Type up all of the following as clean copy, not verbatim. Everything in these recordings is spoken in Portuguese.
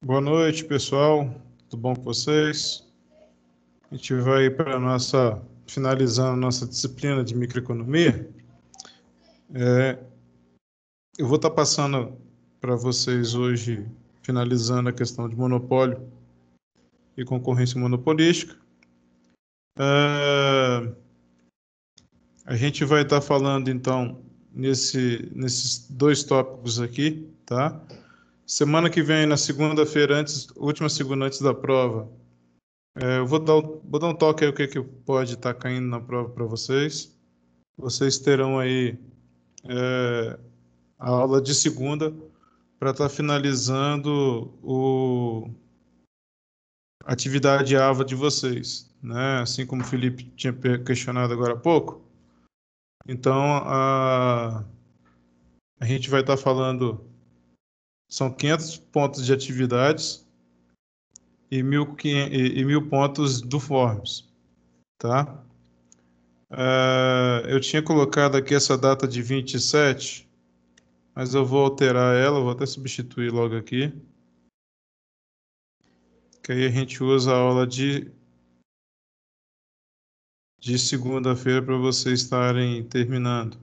Boa noite, pessoal. Tudo bom com vocês? A gente vai para finalizando nossa disciplina de microeconomia. Eu vou estar passando para vocês hoje, finalizando a questão de monopólio e concorrência monopolística. A gente vai estar falando, então, nesses dois tópicos aqui, tá? Semana que vem, na segunda-feira, última segunda antes da prova, eu vou dar um toque aí o que pode estar caindo na prova para vocês. Vocês terão aí a aula de segunda para estar finalizando a atividade AVA de vocês, né? Assim como o Felipe tinha questionado agora há pouco. Então, a gente vai estar falando, são 500 pontos de atividades e 1.000 pontos do Forms, tá? Eu tinha colocado aqui essa data de 27, mas eu vou alterar ela, vou até substituir logo aqui, que aí a gente usa a aula de segunda-feira para vocês estarem terminando.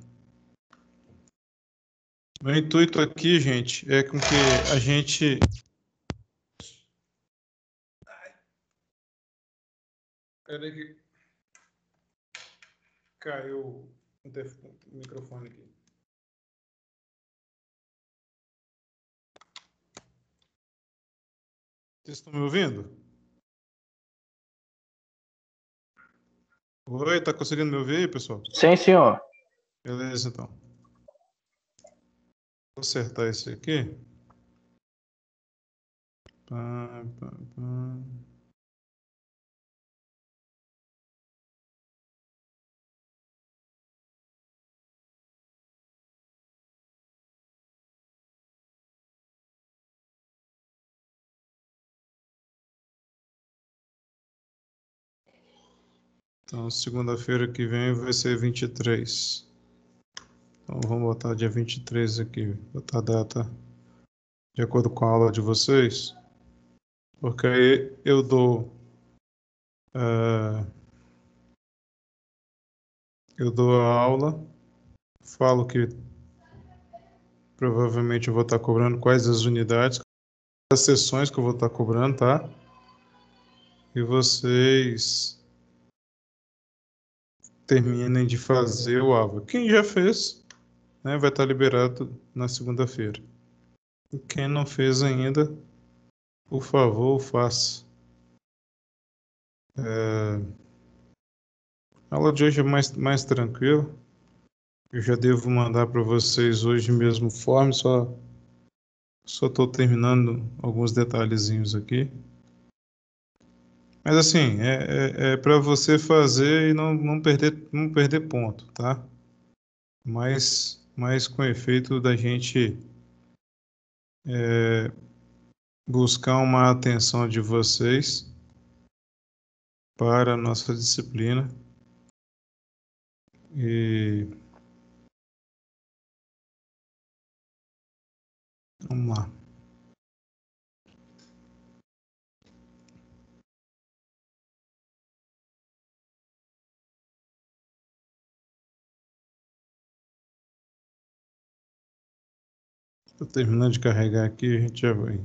Meu intuito aqui, gente, é com que a gente... Peraí que caiu o microfone aqui. Vocês estão me ouvindo? Oi, tá conseguindo me ouvir aí, pessoal? Sim, senhor. Beleza, então. Vou acertar esse aqui. Pá, pá, pá. Então, segunda-feira que vem vai ser 23. Então, vamos botar dia 23 aqui. Botar a data de acordo com a aula de vocês. Porque aí eu dou... eu dou a aula, falo que provavelmente eu vou estar cobrando quais as unidades, as sessões que eu vou estar cobrando, tá? E vocês terminem de fazer o AVA. Quem já fez, né, vai estar liberado na segunda-feira. E quem não fez ainda, por favor, faça. A aula de hoje é mais tranquila. Eu já devo mandar para vocês hoje mesmo o form, só estou terminando alguns detalhezinhos aqui. Mas assim, é para você fazer e não perder ponto, tá? Mas com efeito da gente buscar uma atenção de vocês para a nossa disciplina. E vamos lá. Estou terminando de carregar aqui e a gente já vai.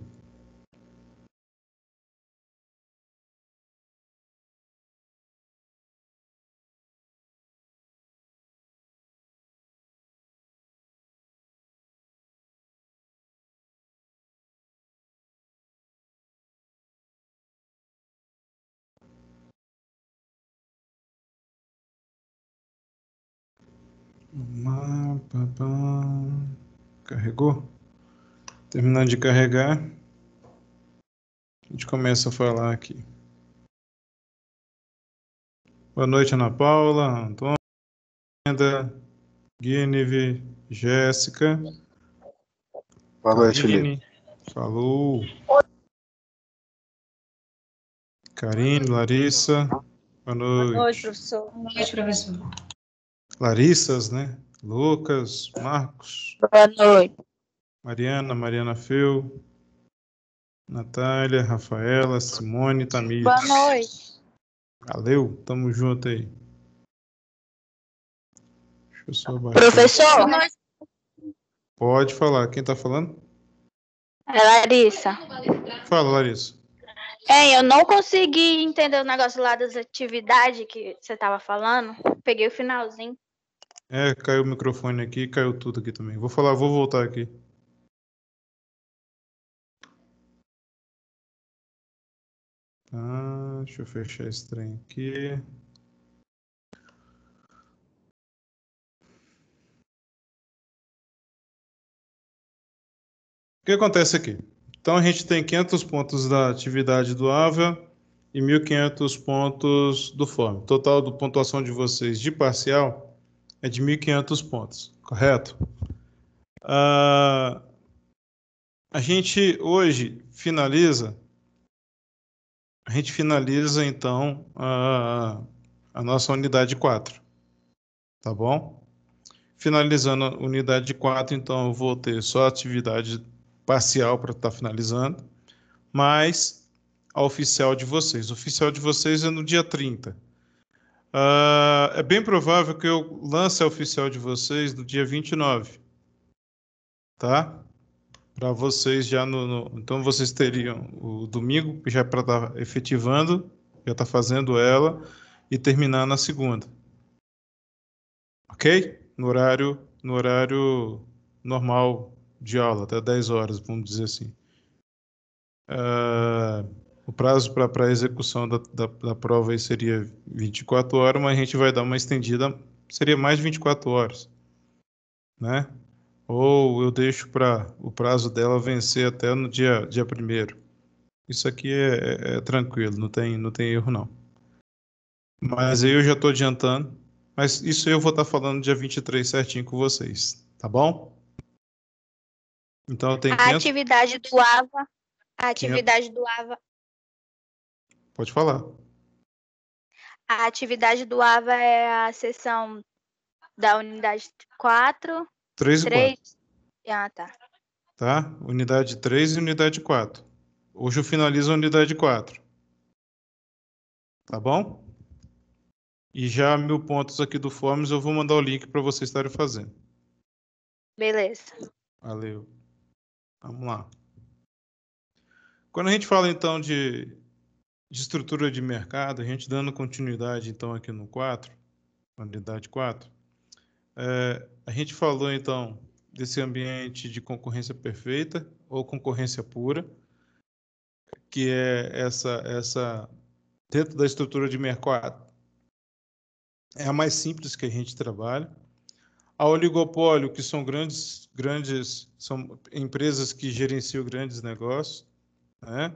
Carregou? Terminando de carregar, a gente começa a falar aqui. Boa noite, Ana Paula, Antônia, Guinevere, Jéssica. Boa noite, Felipe. Falou. Karine, Larissa. Boa noite. Boa noite, professor. Boa noite, professor. Larissas, né? Lucas, Marcos. Boa noite. Mariana Phil. Natália, Rafaela, Simone, Boa Tamires. noite. Valeu, tamo junto aí. Deixa eu só baixar. Professor, Pode falar, quem tá falando? é Larissa. Fala, Larissa. Eu não consegui entender o negócio lá das atividades que você estava falando. Peguei o finalzinho. Caiu o microfone aqui, caiu tudo aqui também. Vou voltar aqui. Deixa eu fechar esse trem aqui. O que acontece aqui? Então, a gente tem 500 pontos da atividade do AVA e 1.500 pontos do FORM. O total de pontuação de vocês de parcial é de 1.500 pontos, correto? A gente hoje finaliza, então, a nossa unidade 4, tá bom? Finalizando a unidade 4, então eu vou ter só atividade parcial para estar finalizando, mas a oficial de vocês. A oficial de vocês é no dia 30. É bem provável que eu lance a oficial de vocês no dia 29, tá? Para vocês já Então vocês teriam o domingo já para estar efetivando, já estar fazendo ela e terminar na segunda. Ok? No horário normal de aula, até 10 horas, vamos dizer assim. O prazo para a execução da prova aí seria 24 horas, mas a gente vai dar uma estendida, seria mais de 24 horas, né? Ou eu deixo para o prazo dela vencer até no dia 1º. Isso aqui é tranquilo, não tem erro não. Mas aí eu já estou adiantando, mas isso eu vou estar falando dia 23 certinho com vocês, tá bom? Então eu tenho 500... A atividade do AVA. Pode falar. A atividade do AVA é a sessão da unidade 4, 3 e 4. Tá. Tá? Unidade 3 e unidade 4. Hoje eu finalizo a unidade 4. Tá bom? E já 1.000 pontos aqui do Forms, eu vou mandar o link para vocês estarem fazendo. Beleza. Valeu. Vamos lá. Quando a gente fala, então, de estrutura de mercado, a gente dando continuidade, então, aqui no 4, unidade 4, a gente falou, então, desse ambiente de concorrência perfeita ou concorrência pura, que é essa dentro da estrutura de mercado, é a mais simples que a gente trabalha. A oligopólio, que são são empresas que gerenciam grandes negócios, né?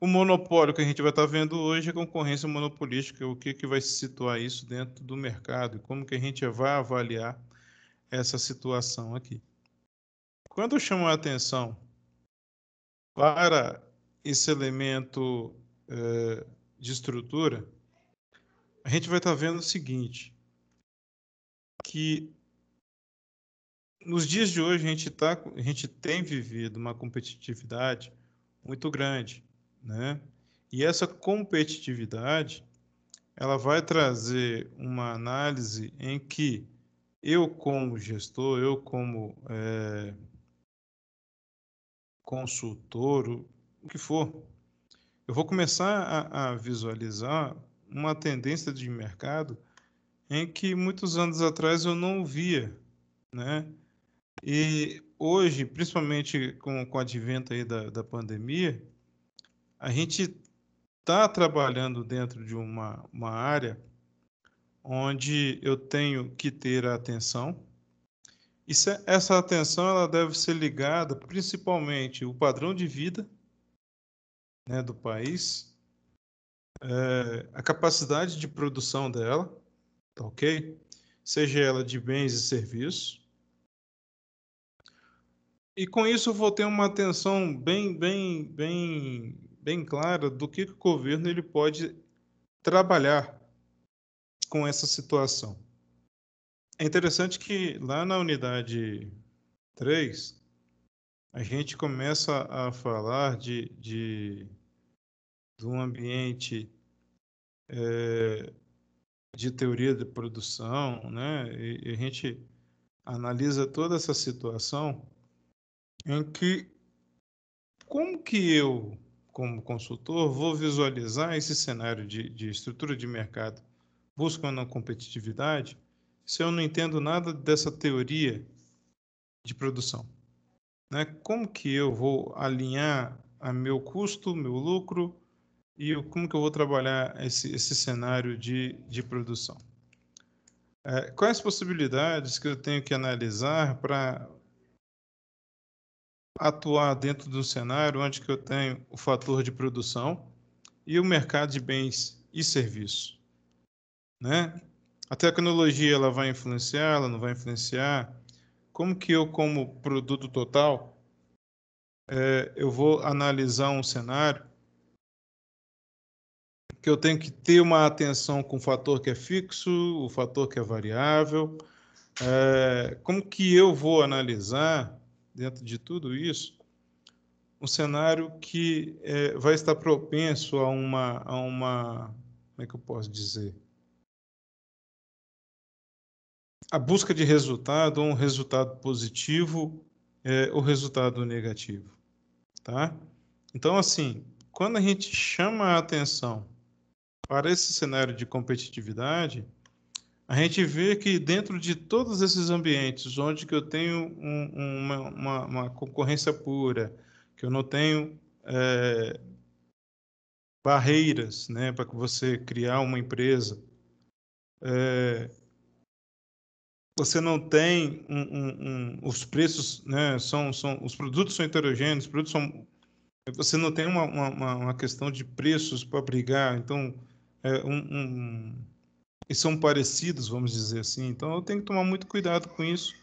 O monopólio que a gente vai estar vendo hoje é concorrência monopolística, o que vai se situar isso dentro do mercado e como que a gente vai avaliar essa situação aqui. Quando eu chamo a atenção para esse elemento de estrutura, a gente vai estar vendo o seguinte, que nos dias de hoje a gente tem vivido uma competitividade muito grande, né? E essa competitividade, ela vai trazer uma análise em que eu como gestor, eu como consultor, o que for, eu vou começar a visualizar uma tendência de mercado em que muitos anos atrás eu não via, né? E hoje, principalmente com o advento aí da pandemia, a gente está trabalhando dentro de uma área onde eu tenho que ter a atenção. E essa atenção ela deve ser ligada principalmente ao padrão de vida, né, do país, a capacidade de produção dela, tá ok? Seja ela de bens e serviços. E com isso eu vou ter uma atenção bem clara do que o governo ele pode trabalhar com essa situação. É interessante que lá na unidade 3, a gente começa a falar de um ambiente de teoria de produção, né? E a gente analisa toda essa situação em que como que eu, como consultor, vou visualizar esse cenário de estrutura de mercado buscando a competitividade se eu não entendo nada dessa teoria de produção, né? Como que eu vou alinhar a meu custo, meu lucro e como que eu vou trabalhar esse cenário de produção? Quais possibilidades que eu tenho que analisar para atuar dentro do cenário onde que eu tenho o fator de produção e o mercado de bens e serviços, né? A tecnologia ela vai influenciar, ela não vai influenciar? Como que eu, como produto total, eu vou analisar um cenário que eu tenho que ter uma atenção com o fator que é fixo, o fator que é variável? Como que eu vou analisar, dentro de tudo isso, um cenário que vai estar propenso a uma, como é que eu posso dizer? A busca de resultado, ou um resultado positivo, ou resultado negativo, tá? Então, assim, quando a gente chama a atenção para esse cenário de competitividade, a gente vê que dentro de todos esses ambientes onde que eu tenho uma concorrência pura, que eu não tenho barreiras, né, para que você criar uma empresa, você não tem os preços, né, os produtos são heterogêneos, os produtos você não tem uma questão de preços para brigar, então é, e são parecidos, vamos dizer assim. Então eu tenho que tomar muito cuidado com isso,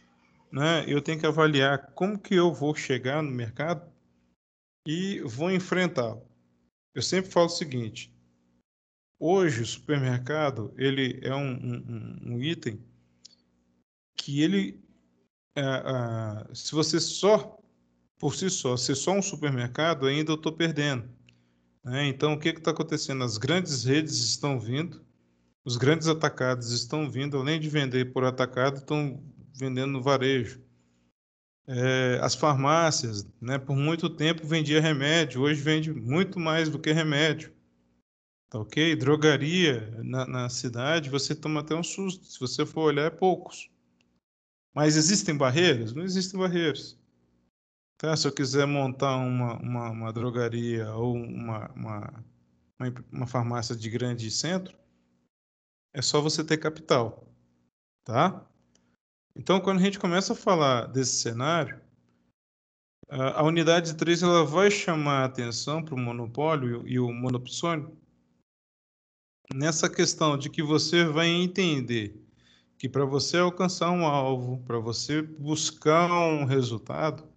né? Eu tenho que avaliar como que eu vou chegar no mercado e vou enfrentá-lo. Eu sempre falo o seguinte: hoje o supermercado ele é um item que ele, se você só por si só, ser só um supermercado, ainda eu estou perdendo, né? Então o que está acontecendo? As grandes redes estão vindo, os grandes atacados estão vindo, além de vender por atacado, estão vendendo no varejo. As farmácias, né, por muito tempo vendia remédio, hoje vende muito mais do que remédio, tá ok? Drogaria na cidade, você toma até um susto, se você for olhar, é poucos. Mas existem barreiras? Não existem barreiras. Tá? Se eu quiser montar uma drogaria ou uma farmácia de grande centro, é só você ter capital, tá? Então, quando a gente começa a falar desse cenário, a unidade 3 ela vai chamar a atenção para o monopólio e o monopsônio nessa questão de que você vai entender que para você alcançar um alvo, para você buscar um resultado,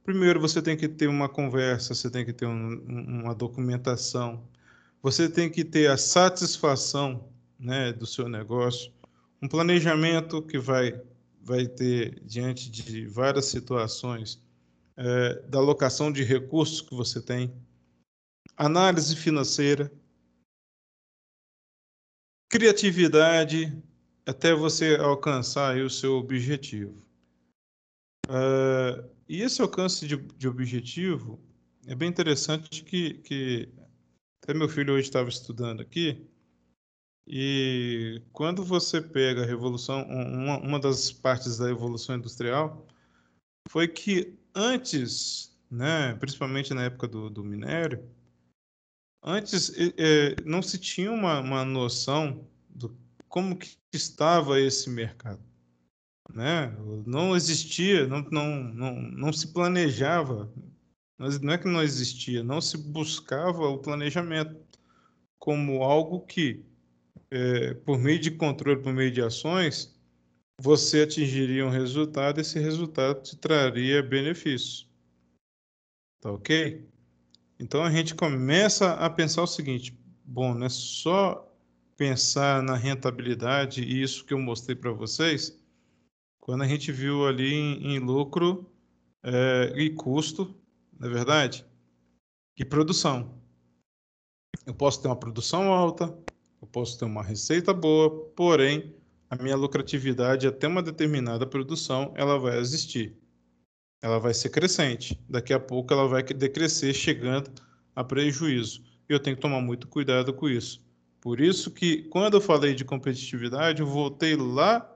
primeiro você tem que ter uma conversa, você tem que ter uma documentação, você tem que ter a satisfação, né, do seu negócio, um planejamento que vai ter diante de várias situações, da alocação de recursos que você tem, análise financeira, criatividade, até você alcançar aí o seu objetivo. E esse alcance de objetivo é bem interessante que até meu filho hoje estava estudando aqui, e quando você pega a revolução, uma das partes da evolução industrial foi que antes, né, principalmente na época do minério, antes não se tinha uma noção do como que estava esse mercado, né? Não existia, não se planejava, não é que não existia, não se buscava o planejamento como algo que, por meio de controle, por meio de ações, você atingiria um resultado e esse resultado te traria benefícios, tá ok? Então a gente começa a pensar o seguinte: bom, não é só pensar na rentabilidade e isso que eu mostrei para vocês, quando a gente viu ali em lucro, e custo, não é verdade? E produção. Eu posso ter uma produção alta, eu posso ter uma receita boa, porém, a minha lucratividade até uma determinada produção, ela vai existir. Ela vai ser crescente. Daqui a pouco ela vai decrescer, chegando a prejuízo. E eu tenho que tomar muito cuidado com isso. Por isso que, quando eu falei de competitividade, eu voltei lá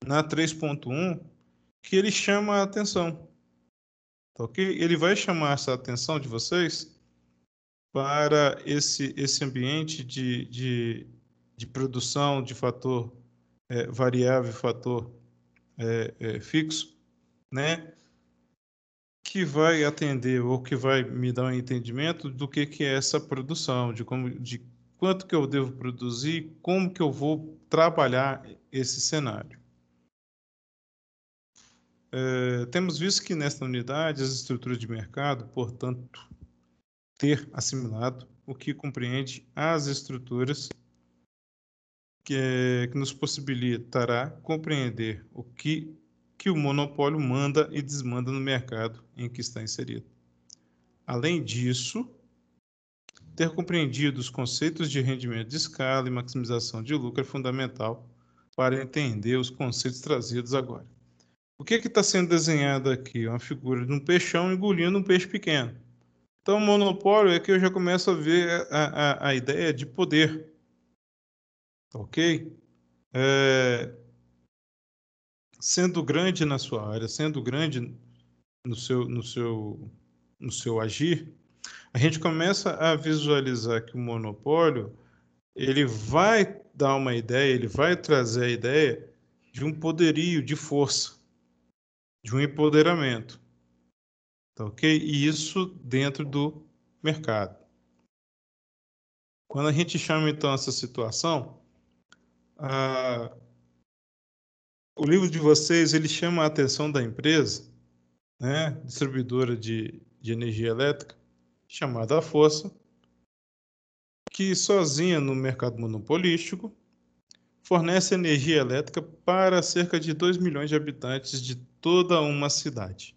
na 3.1, que ele chama a atenção. Tá ok? Ele vai chamar essa atenção de vocês para esse ambiente de produção de fator variável, fator fixo, né? Que vai atender ou que vai me dar um entendimento do que é essa produção, de quanto que eu devo produzir, como que eu vou trabalhar esse cenário. Temos visto que nesta unidade as estruturas de mercado, portanto, ter assimilado o que compreende as estruturas que nos possibilitará compreender o que o monopólio manda e desmanda no mercado em que está inserido. Além disso, ter compreendido os conceitos de rendimento de escala e maximização de lucro é fundamental para entender os conceitos trazidos agora. O que está sendo desenhado aqui? Uma figura de um peixão engolindo um peixe pequeno. Então, o monopólio é que eu já começo a ver a ideia de poder. Ok? Sendo grande na sua área, sendo grande no seu agir, a gente começa a visualizar que o monopólio ele vai dar uma ideia, ele vai trazer a ideia de um poderio, de força, de um empoderamento, tá ok? E isso dentro do mercado. Quando a gente chama então essa situação, o livro de vocês ele chama a atenção da empresa, né, distribuidora de energia elétrica, chamada A Força, que sozinha no mercado monopolístico fornece energia elétrica para cerca de 2 milhões de habitantes de toda uma cidade.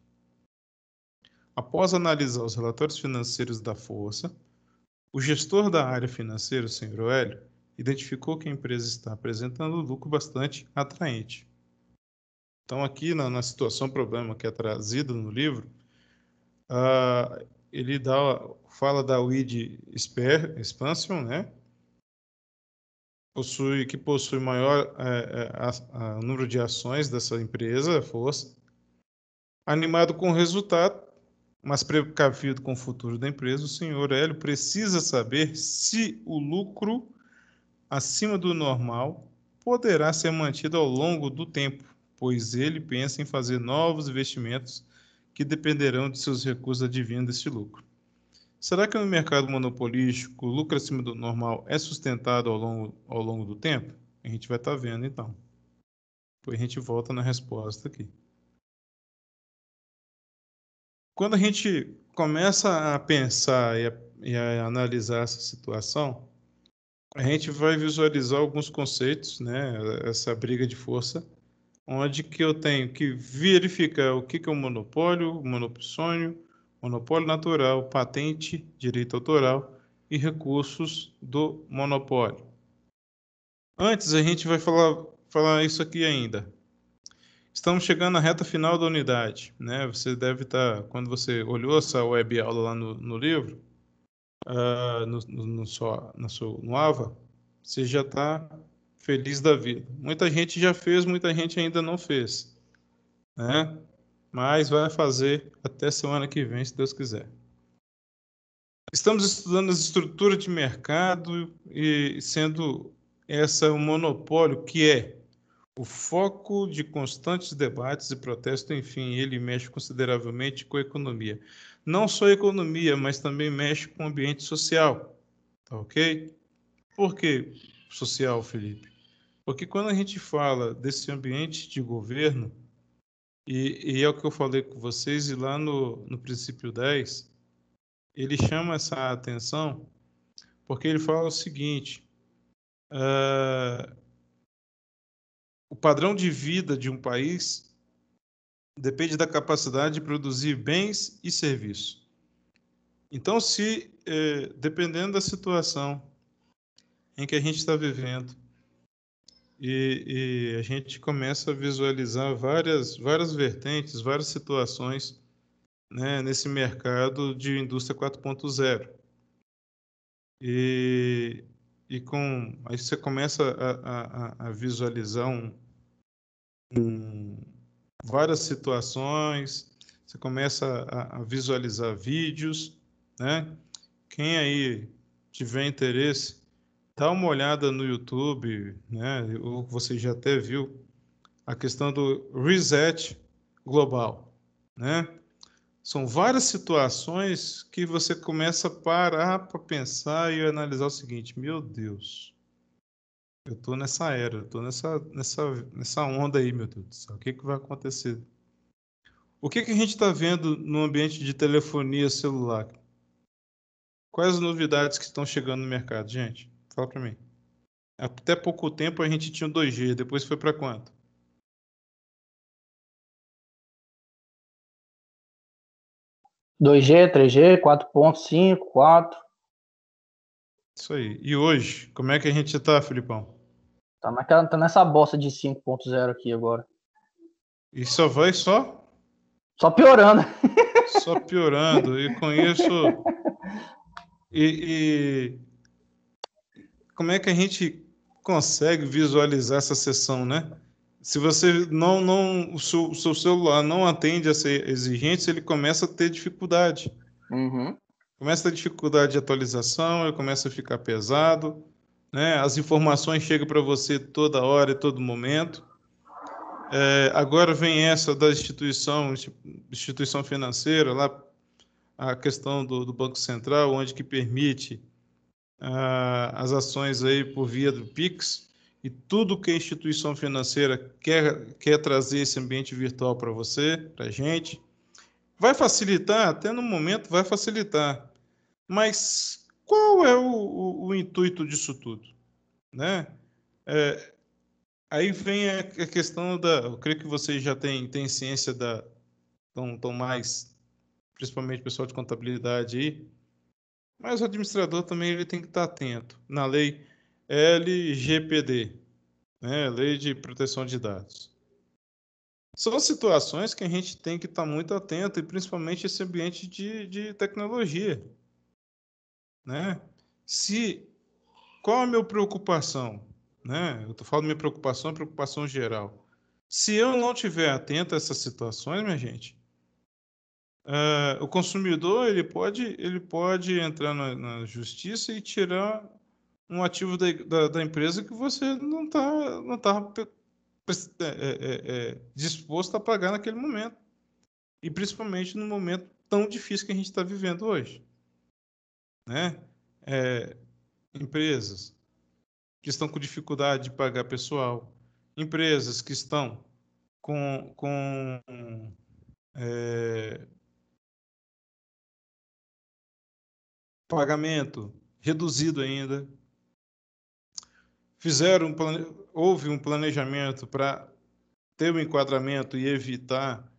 Após analisar os relatórios financeiros da Força, o gestor da área financeira, o Sr. Hélio, identificou que a empresa está apresentando lucro bastante atraente. Então, aqui na situação problema que é trazida no livro, ele fala da WID Expansion, né? Que possui maior número de ações dessa empresa, Força. Animado com o resultado, mas precavido com o futuro da empresa, o senhor Hélio precisa saber se o lucro acima do normal poderá ser mantido ao longo do tempo, pois ele pensa em fazer novos investimentos que dependerão de seus recursos advindo deste lucro. Será que no mercado monopolístico o lucro acima do normal é sustentado ao longo do tempo? A gente vai estar vendo então. Depois a gente volta na resposta aqui. Quando a gente começa a pensar e a analisar essa situação, a gente vai visualizar alguns conceitos, né? Essa briga de força, onde que eu tenho que verificar o que é o monopólio, o monopsônio, monopólio natural, patente, direito autoral e recursos do monopólio. Antes, a gente vai falar isso aqui ainda. Estamos chegando na reta final da unidade, né? Você deve estar, quando você olhou essa web aula lá no livro, no AVA, você já está feliz da vida. Muita gente já fez, muita gente ainda não fez, né? Mas vai fazer até semana que vem, se Deus quiser. Estamos estudando as estruturas de mercado e sendo essa um monopólio que é o foco de constantes debates e protestos, enfim, ele mexe consideravelmente com a economia. Não só a economia, mas também mexe com o ambiente social, tá ok? Por que social, Felipe? Porque quando a gente fala desse ambiente de governo, e é o que eu falei com vocês, e lá no princípio 10, ele chama essa atenção, porque ele fala o seguinte, o padrão de vida de um país depende da capacidade de produzir bens e serviços. Então, dependendo da situação em que a gente está vivendo, e a gente começa a visualizar várias vertentes, várias situações, né, nesse mercado de indústria 4.0. E aí você começa a visualizar várias situações, você começa a visualizar vídeos, né? Quem aí tiver interesse, dá uma olhada no YouTube, né? Ou você já até viu a questão do reset global, né? São várias situações que você começa a parar para pensar e analisar o seguinte: meu Deus, eu estou nessa era, eu estou nessa onda aí, meu Deus do céu, o que vai acontecer? O que a gente está vendo no ambiente de telefonia celular? Quais as novidades que estão chegando no mercado, gente? Fala para mim. Até pouco tempo a gente tinha o 2G, depois foi para quanto? Dois g 3G, 4.5, 4. Isso aí. E hoje, como é que a gente está, Filipão? Tá nessa bosta de 5.0 aqui agora. E só vai Só piorando. só piorando. E com isso, e como é que a gente consegue visualizar essa sessão, né? Se você o seu celular não atende a ser exigente, ele começa a ter dificuldade. Uhum. Começa a ter dificuldade de atualização, ele começa a ficar pesado, né? As informações chegam para você toda hora e todo momento. Agora vem essa da instituição financeira, lá a questão do Banco Central, onde que permite as ações aí por via do Pix, e tudo que a instituição financeira quer trazer esse ambiente virtual para você, para a gente. Vai facilitar, até no momento vai facilitar, mas qual é o intuito disso tudo, né? Aí vem a questão eu creio que vocês já têm ciência tão mais, principalmente o pessoal de contabilidade aí, mas o administrador também ele tem que estar atento na lei LGPD, né? Lei de Proteção de Dados. São situações que a gente tem que estar muito atento, e principalmente esse ambiente de tecnologia, né? Qual a minha preocupação, né? Eu estou falando minha preocupação, é preocupação geral. Se eu não estiver atento a essas situações, minha gente, o consumidor ele pode entrar na justiça e tirar um ativo da empresa que você não tá disposto a pagar naquele momento. E principalmente no momento tão difícil que a gente está vivendo hoje, né? Empresas que estão com dificuldade de pagar pessoal, empresas que estão com pagamento reduzido ainda. Houve um planejamento para ter o enquadramento e evitar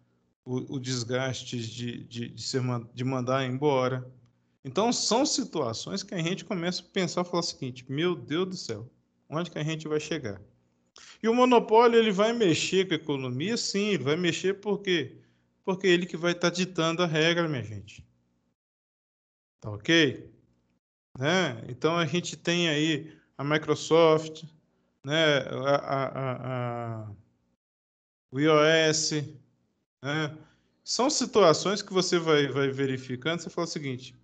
o desgaste de mandar embora. Então, são situações que a gente começa a pensar e falar o seguinte: meu Deus do céu, onde que a gente vai chegar? E o monopólio ele vai mexer com a economia? Sim, ele vai mexer por quê? Porque ele que vai estar ditando a regra, minha gente. Tá ok? Né? Então, a gente tem aí a Microsoft, né? O iOS, né? São situações que você vai verificando, você fala o seguinte: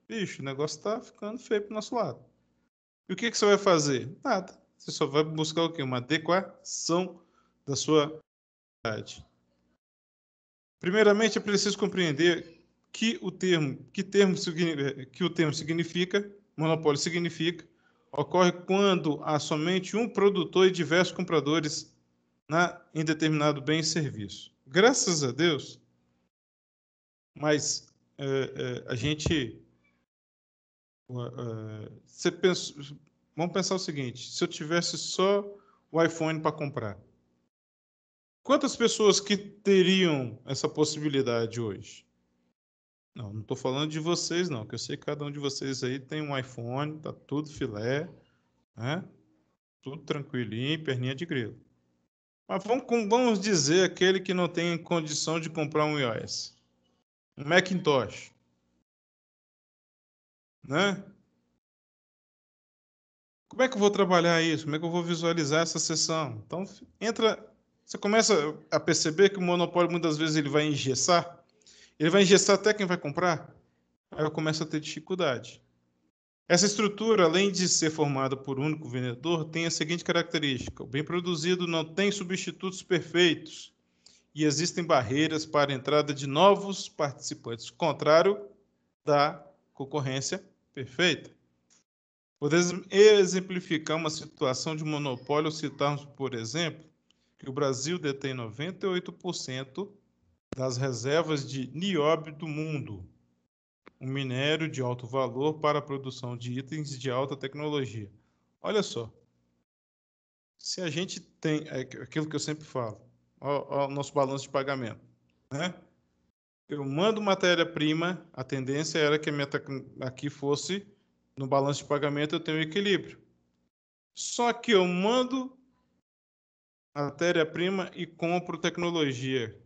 bicho, o negócio está ficando feio para o nosso lado. E o que você vai fazer? Nada. Você só vai buscar o quê? Uma adequação da sua realidade. Primeiramente, é preciso compreender que o termo significa, monopólio significa, ocorre quando há somente um produtor e diversos compradores em determinado bem e serviço. Graças a Deus, mas a gente você pensa, vamos pensar o seguinte: se eu tivesse só o iPhone para comprar, Quantas pessoas que teriam essa possibilidade hoje? Não estou falando de vocês, não, que eu sei que cada um de vocês aí tem um iPhone, tá tudo filé, né? Tudo tranquilinho, perninha de grilo. Mas vamos dizer aquele que não tem condição de comprar um iOS, um Macintosh, né? Como é que eu vou trabalhar isso? Como é que eu vou visualizar essa sessão? Então, você começa a perceber que o monopólio muitas vezes ele vai engessar. Ele vai engessar até quem vai comprar. Aí eu começo a ter dificuldade. Essa estrutura, além de ser formada por um único vendedor, tem a seguinte característica: o bem produzido não tem substitutos perfeitos e existem barreiras para a entrada de novos participantes, contrário da concorrência perfeita. Podemos exemplificar uma situação de monopólio, citarmos, por exemplo, que o Brasil detém 98% das reservas de nióbio do mundo, um minério de alto valor para a produção de itens de alta tecnologia. Olha só, se a gente tem, aquilo que eu sempre falo, o nosso balanço de pagamento, né? Eu mando matéria-prima, a tendência era que a meta aqui fosse, no balanço de pagamento eu tenho equilíbrio. Só que eu mando matéria-prima e compro tecnologia,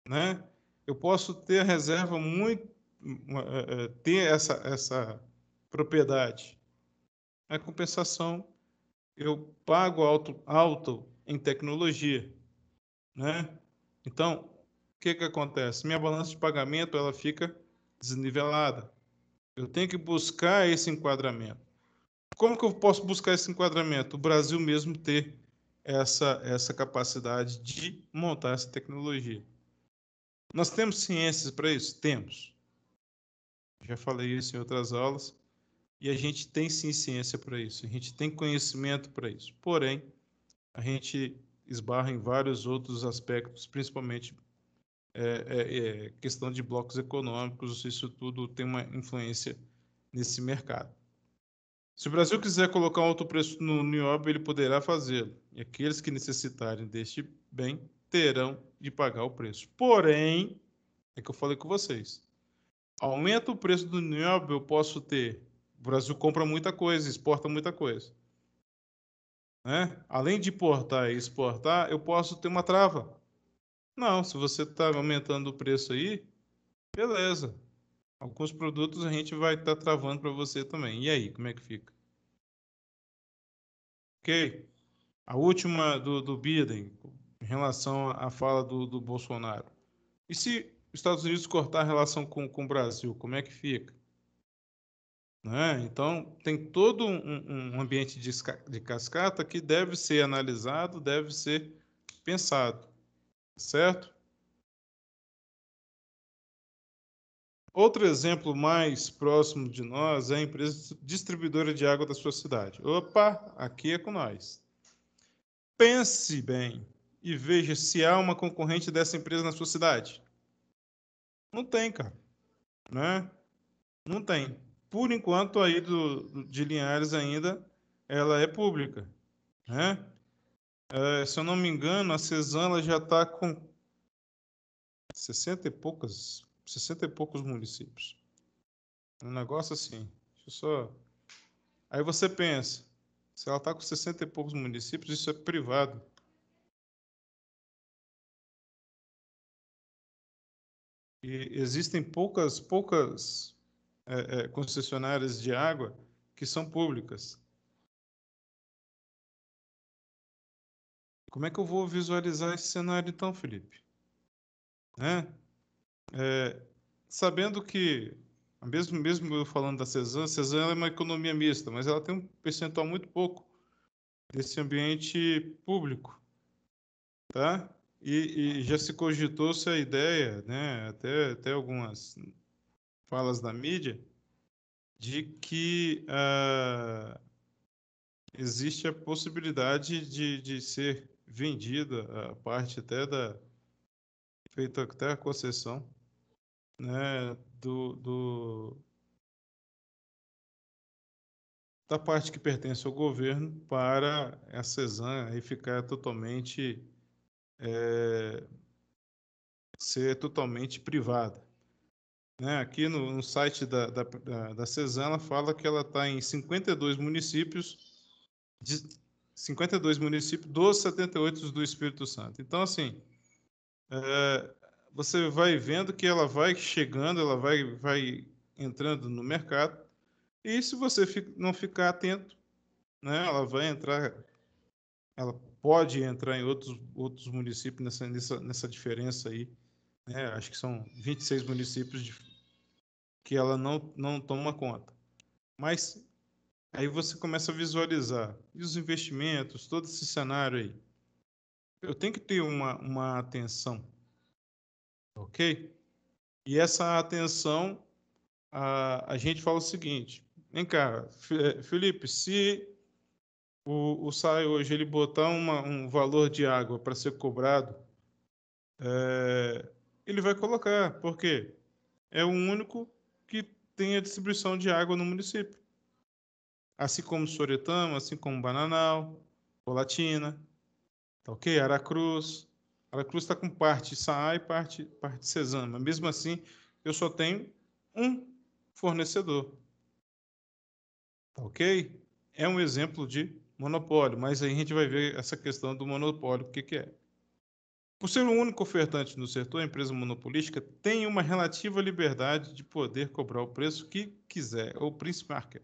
né? Eu posso ter a reserva muito, ter essa propriedade. A compensação, eu pago alto em tecnologia, né? Então, o que acontece? Minha balança de pagamento ela fica desnivelada. Eu tenho que buscar esse enquadramento. Como que eu posso buscar esse enquadramento? O Brasil mesmo ter essa capacidade de montar essa tecnologia. Nós temos ciências para isso? Temos. Já falei isso em outras aulas. E a gente tem sim ciência para isso. A gente tem conhecimento para isso. Porém, a gente esbarra em vários outros aspectos, principalmente questão de blocos econômicos. Isso tudo tem uma influência nesse mercado. Se o Brasil quiser colocar um alto preço no nióbio, ele poderá fazê-lo. E aqueles que necessitarem deste bem terão de pagar o preço. Porém, é que eu falei com vocês. Aumenta o preço do nióbio, eu posso ter. O Brasil compra muita coisa, exporta muita coisa. Né? Além de importar e exportar, eu posso ter uma trava. Não, se você está aumentando o preço aí, beleza. Alguns produtos a gente vai estar travando para você também. E aí, como é que fica? Ok? A última do Biden, em relação à fala do Bolsonaro. E se os Estados Unidos cortar a relação com o Brasil, como é que fica? Né? Então, tem todo um ambiente de cascata que deve ser analisado, deve ser pensado, certo? Outro exemplo mais próximo de nós é a empresa distribuidora de água da sua cidade. Opa, aqui é com nós. Pense bem e veja se há uma concorrente dessa empresa na sua cidade. Não tem, cara. Né? Não tem. Por enquanto, aí de Linhares ainda, ela é pública. Né? Se eu não me engano, a Cesan ela já está com 60 e poucos municípios. Um negócio assim. Deixa eu só. Aí você pensa, se ela está com 60 e poucos municípios, isso é privado. E existem poucas concessionárias de água que são públicas. Como é que eu vou visualizar esse cenário então, Felipe? Né? Sabendo que, mesmo eu falando da Cesan, a Cesan é uma economia mista, mas ela tem um percentual muito pouco desse ambiente público, tá? E já se cogitou-se a ideia, né, até algumas falas da mídia, de que existe a possibilidade de ser vendida a parte feita até a concessão, né, da parte que pertence ao governo para a Cesan aí ficar totalmente ser totalmente privada. Né? Aqui no site da CESAM, ela fala que ela está em 52 municípios, 52 municípios dos 78 do Espírito Santo. Então, assim, você vai vendo que ela vai chegando, ela vai entrando no mercado, e se você não ficar atento, né, ela vai entrar, ela pode entrar em outros municípios nessa diferença aí, né? Acho que são 26 municípios que ela não toma conta. Mas aí você começa a visualizar e os investimentos, todo esse cenário aí. Eu tenho que ter uma atenção, ok? E essa atenção, a gente fala o seguinte: vem cá, Felipe, se o SAI hoje ele botar um valor de água para ser cobrado, ele vai colocar, porque é o único que tem a distribuição de água no município. Assim como Soretama, assim como Bananal, Colatina, tá ok? Aracruz. Aracruz está com parte SAI e parte CESAM, mas mesmo assim eu só tenho um fornecedor, tá ok? É um exemplo de monopólio, mas aí a gente vai ver essa questão do monopólio, o que é. Por ser o único ofertante no setor, a empresa monopolística tem uma relativa liberdade de poder cobrar o preço que quiser, ou Prince Market,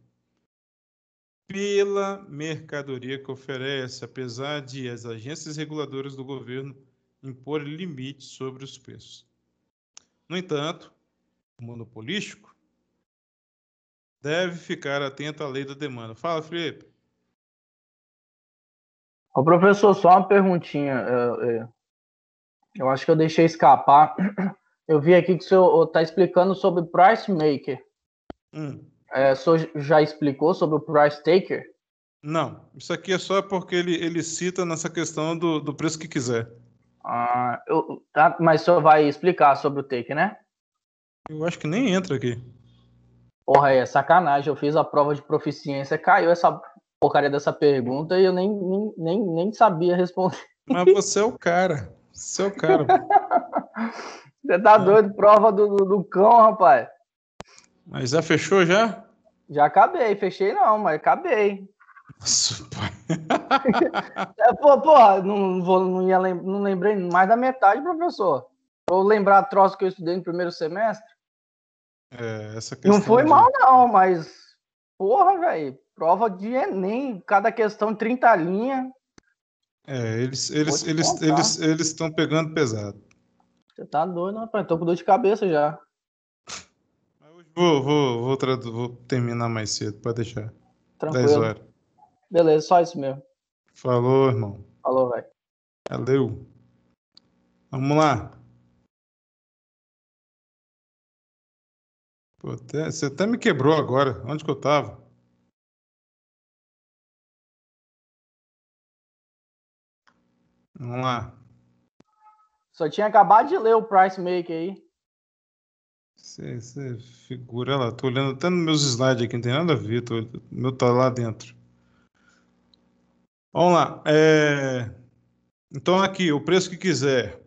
pela mercadoria que oferece, apesar de as agências reguladoras do governo imporem limites sobre os preços. No entanto, o monopolístico deve ficar atento à lei da demanda. Fala, Felipe. Ô, professor, só uma perguntinha. Eu acho que eu deixei escapar. Eu vi aqui que o senhor está explicando sobre Price Maker. O senhor já explicou sobre o Price Taker? Não, isso aqui é só porque ele cita nessa questão do preço que quiser. Mas o senhor vai explicar sobre o Taker, né? Eu acho que nem entra aqui. Porra, é sacanagem. Eu fiz a prova de proficiência, caiu essa porcaria dessa pergunta e eu nem sabia responder. Mas você é o cara. Você é o cara. Você tá doido? Prova do cão, rapaz. Mas já fechou já? Já acabei. Fechei não, mas acabei. Nossa, pai. Porra, não lembrei mais da metade, professor. Vou lembrar troço que eu estudei no primeiro semestre. Essa questão não foi mal, não, mas porra, velho. Prova de Enem, cada questão 30 linhas. Eles estão pegando pesado. Você tá doido, rapaz? Tô com dor de cabeça já. Vou terminar mais cedo, pode deixar. Tranquilo. 10 horas. Beleza, só isso mesmo. Falou, irmão. Falou, velho. Valeu. Vamos lá. Pô, você até me quebrou agora. Onde que eu tava? Vamos lá. Só tinha acabado de ler o Price Maker aí. Você figura lá. Tô olhando até nos meus slides aqui, não tem nada a ver. Meu tá lá dentro. Vamos lá. Então, aqui, o preço que quiser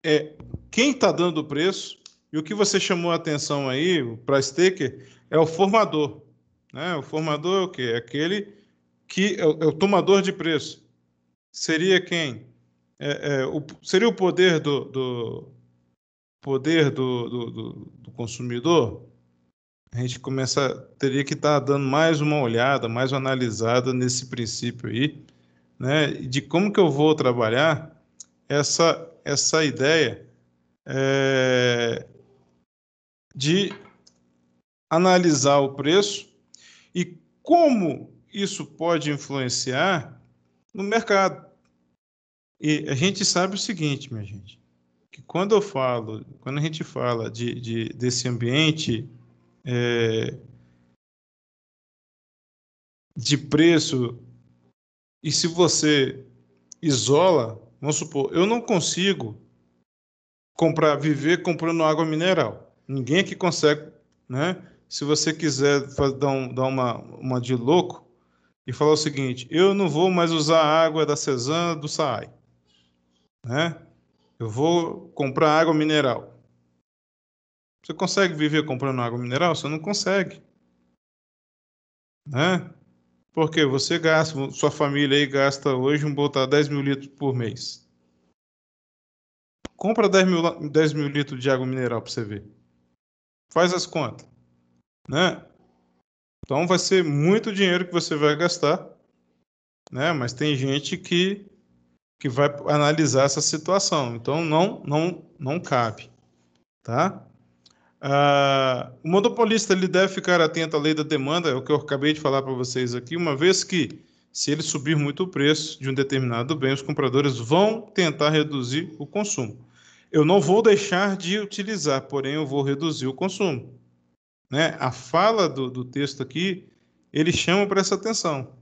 é quem está dando o preço, e o que você chamou a atenção aí, o price taker, é o formador. Né? O formador é o quê? É aquele que é o tomador de preço. Seria quem? Seria o poder do consumidor? A gente teria que estar dando mais uma olhada, mais uma analisada nesse princípio aí, né, de como que eu vou trabalhar essa ideia de analisar o preço e como isso pode influenciar no mercado. E a gente sabe o seguinte, minha gente, que quando a gente fala desse ambiente de preço, e se você isola, vamos supor, eu não consigo viver comprando água mineral. Ninguém aqui consegue, né? Se você quiser dar uma de louco e falar o seguinte: eu não vou mais usar a água da CESAM do SAAI, né? Eu vou comprar água mineral. Você consegue viver comprando água mineral? Você não consegue, né? Porque você gasta, sua família aí gasta hoje, vamos botar 10 mil litros por mês. Compra 10 mil litros de água mineral para você ver. Faz as contas, né? Então vai ser muito dinheiro que você vai gastar, né? Mas tem gente que vai analisar essa situação. Então não cabe, tá? O monopolista ele deve ficar atento à lei da demanda, é o que eu acabei de falar para vocês aqui, uma vez que se ele subir muito o preço de um determinado bem, os compradores vão tentar reduzir o consumo. Eu não vou deixar de utilizar, porém eu vou reduzir o consumo, né? A fala do texto aqui, ele chama para essa atenção.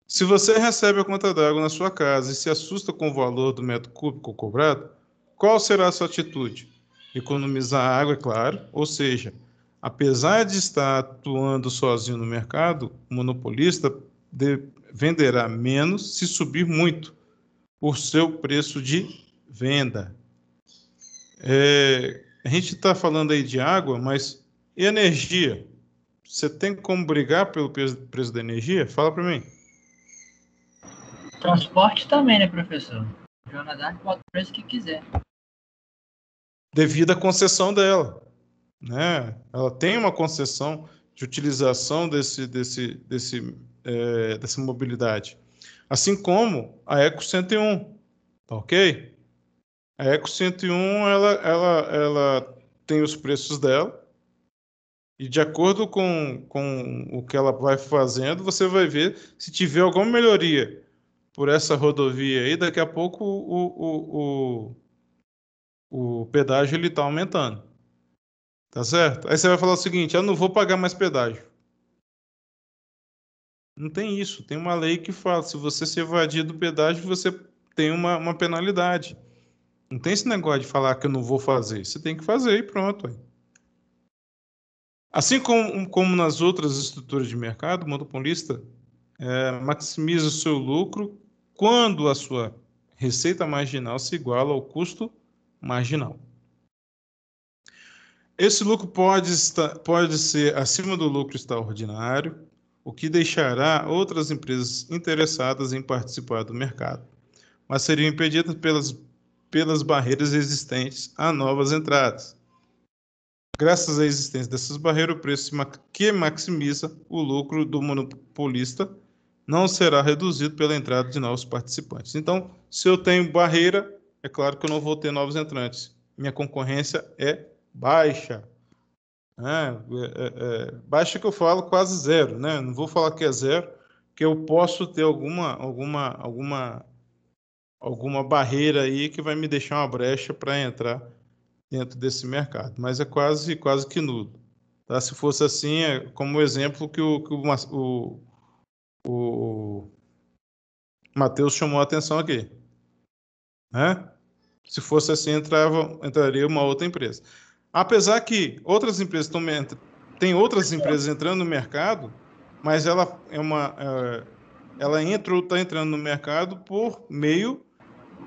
Se você recebe a conta d'água na sua casa e se assusta com o valor do metro cúbico cobrado, qual será a sua atitude? Economizar água, é claro, ou seja, apesar de estar atuando sozinho no mercado, o monopolista venderá menos se subir muito por seu preço de venda. A gente está falando aí de água, mas e energia? Você tem como brigar pelo preço da energia? Fala para mim. Transporte também, né, professor? O Jonadab bota o preço que quiser. Devido à concessão dela, né? Ela tem uma concessão de utilização dessa mobilidade. Assim como a Eco 101, tá ok? A Eco 101, ela tem os preços dela e de acordo com o que ela vai fazendo, você vai ver se tiver alguma melhoria por essa rodovia aí, daqui a pouco o pedágio ele está aumentando. Tá certo? Aí você vai falar o seguinte, eu não vou pagar mais pedágio. Não tem isso. Tem uma lei que fala, se você se evadir do pedágio, você tem uma penalidade. Não tem esse negócio de falar que eu não vou fazer. Você tem que fazer e pronto. Aí. Assim como nas outras estruturas de mercado, o monopolista maximiza o seu lucro quando a sua receita marginal se iguala ao custo marginal. Esse lucro pode ser acima do lucro extraordinário, o que deixará outras empresas interessadas em participar do mercado, mas seriam impedidas pelas barreiras existentes a novas entradas. Graças à existência dessas barreiras, o preço que maximiza o lucro do monopolista não será reduzido pela entrada de novos participantes. Então, se eu tenho barreira, é claro que eu não vou ter novos entrantes. Minha concorrência é baixa. Baixa que eu falo quase zero, né? Não vou falar que é zero, que eu posso ter alguma barreira aí que vai me deixar uma brecha para entrar dentro desse mercado, mas é quase que nulo. Tá? Se fosse assim, é como o exemplo que o Matheus chamou a atenção aqui. Né? Se fosse assim, entraria uma outra empresa. Apesar que outras empresas tem outras empresas entrando no mercado, mas ela está entrando no mercado por meio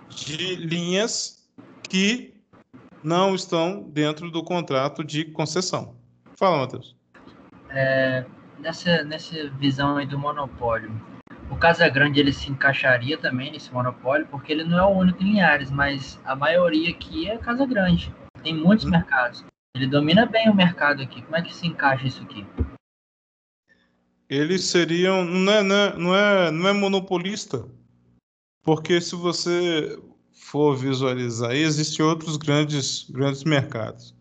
de linhas que não estão dentro do contrato de concessão. Fala, Matheus. Nessa visão aí do monopólio, o Casagrande ele se encaixaria também nesse monopólio, porque ele não é o único em Linhares, mas a maioria aqui é Casagrande. Tem muitos mercados. Ele domina bem o mercado aqui. Como é que se encaixa isso aqui? Eles seriam... Não é monopolista. Porque se você for visualizar aí, existem outros grandes mercados.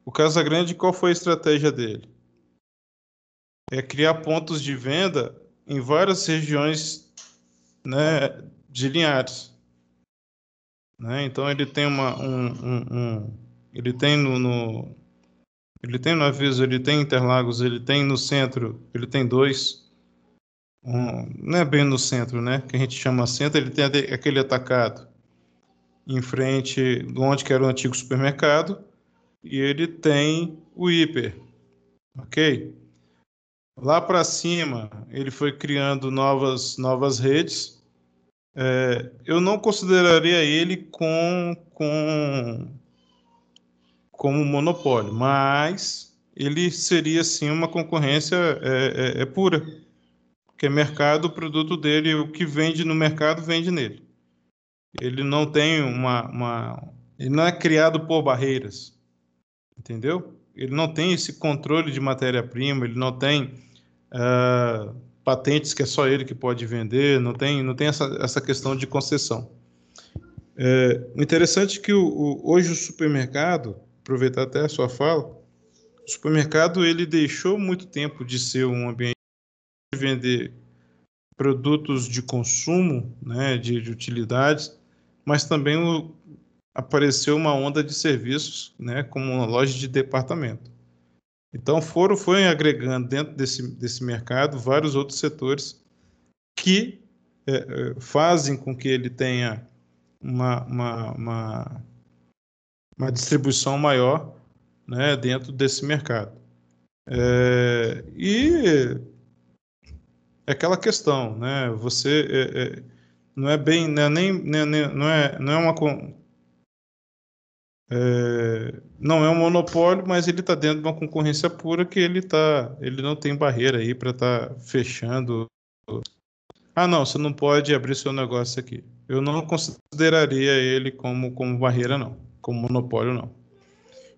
O Casagrande, qual foi a estratégia dele? É criar pontos de venda em várias regiões, né, de Linhares. Né? Então ele tem ele tem ele tem no Aviso, ele tem em Interlagos, ele tem no centro, ele tem dois. Não é bem no centro, né? Que a gente chama centro, ele tem aquele atacado em frente de onde que era o antigo supermercado e ele tem o hiper, ok? Lá para cima, ele foi criando novas redes, eu não consideraria ele como monopólio, mas ele seria sim uma concorrência pura, porque é mercado, o produto dele, o que vende no mercado, vende nele. Ele não tem ele não é criado por barreiras, entendeu? Ele não tem esse controle de matéria-prima, ele não tem patentes que é só ele que pode vender, não tem essa questão de concessão. O interessante é que hoje o supermercado, aproveitar até a sua fala, o supermercado ele deixou muito tempo de ser um ambiente de vender produtos de consumo, né, de utilidades, mas também apareceu uma onda de serviços, né, como uma loja de departamento. Então foi agregando dentro desse mercado vários outros setores que fazem com que ele tenha uma distribuição maior, né, dentro desse mercado. E é aquela questão, né? Você não é bem, não é um monopólio, mas ele está dentro de uma concorrência pura que ele não tem barreira aí para estar fechando. Ah, não, você não pode abrir seu negócio aqui. Eu não consideraria ele como barreira, não, como monopólio, não.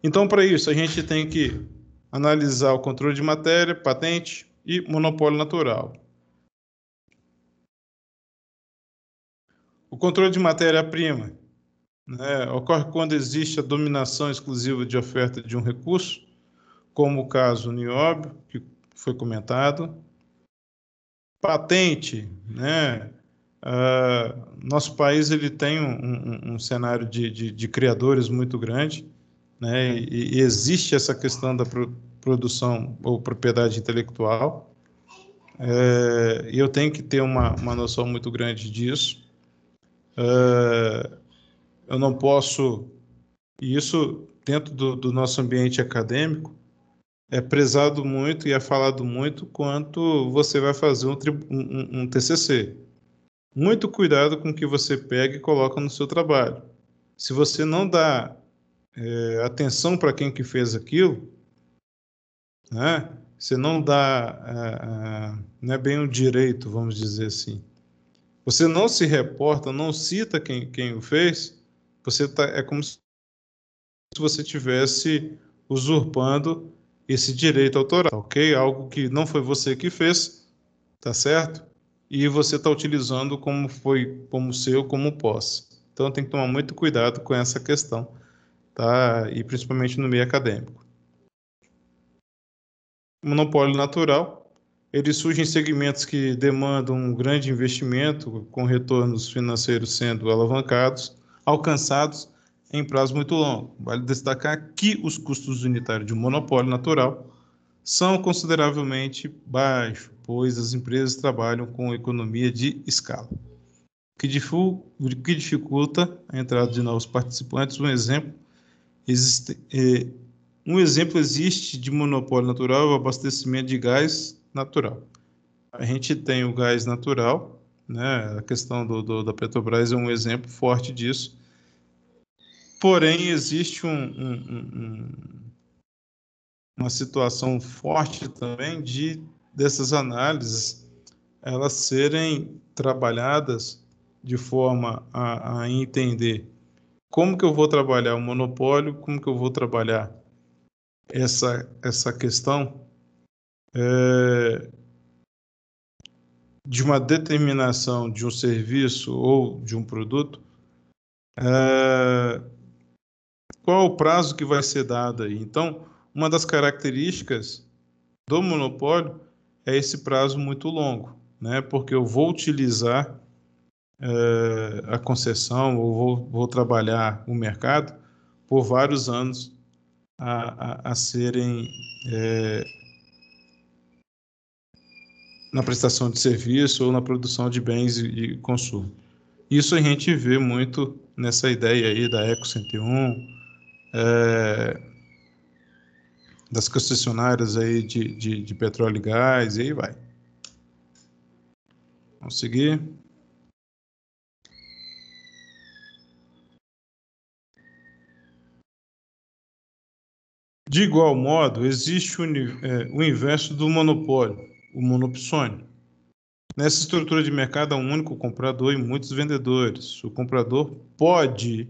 Então, para isso, a gente tem que analisar o controle de matéria, patente e monopólio natural. O controle de matéria-prima, né, ocorre quando existe a dominação exclusiva de oferta de um recurso, como o caso nióbio, que foi comentado. Patente, né? Nosso país ele tem um cenário de criadores muito grande, né? E existe essa questão da produção ou propriedade intelectual. E eu tenho que ter uma noção muito grande disso. Eu não posso, e isso dentro do nosso ambiente acadêmico, é prezado muito e é falado muito quanto você vai fazer um TCC. Muito cuidado com o que você pega e coloca no seu trabalho. Se você não dá atenção para quem que fez aquilo, né? Você não dá, não é bem um direito, vamos dizer assim. Você não se reporta, não cita quem o fez, é como se você estivesse usurpando esse direito autoral, ok? Algo que não foi você que fez, tá certo? E você está utilizando como seu, como posse. Então tem que tomar muito cuidado com essa questão, tá? E principalmente no meio acadêmico. Monopólio natural, ele surge em segmentos que demandam um grande investimento, com retornos financeiros sendo alcançados em prazo muito longo. Vale destacar que os custos unitários de um monopólio natural são consideravelmente baixos, pois as empresas trabalham com economia de escala, o que dificulta a entrada de novos participantes. Um exemplo existe de monopólio natural, o abastecimento de gás natural. A gente tem o gás natural, né? A questão da Petrobras é um exemplo forte disso. Porém, existe uma situação forte também dessas análises elas serem trabalhadas de forma a entender como que eu vou trabalhar o monopólio, como que eu vou trabalhar essa questão de uma determinação de um serviço ou de um produto, qual o prazo que vai ser dado aí. Então, uma das características do monopólio é esse prazo muito longo, né? Porque eu vou utilizar a concessão ou vou trabalhar o mercado por vários anos a serem na prestação de serviço ou na produção de bens e consumo. Isso a gente vê muito nessa ideia aí da Eco 101, das concessionárias aí de petróleo e gás, e aí vai. Vamos seguir. De igual modo, existe o inverso do monopólio, o monopsônio. Nessa estrutura de mercado há um único comprador e muitos vendedores. O comprador pode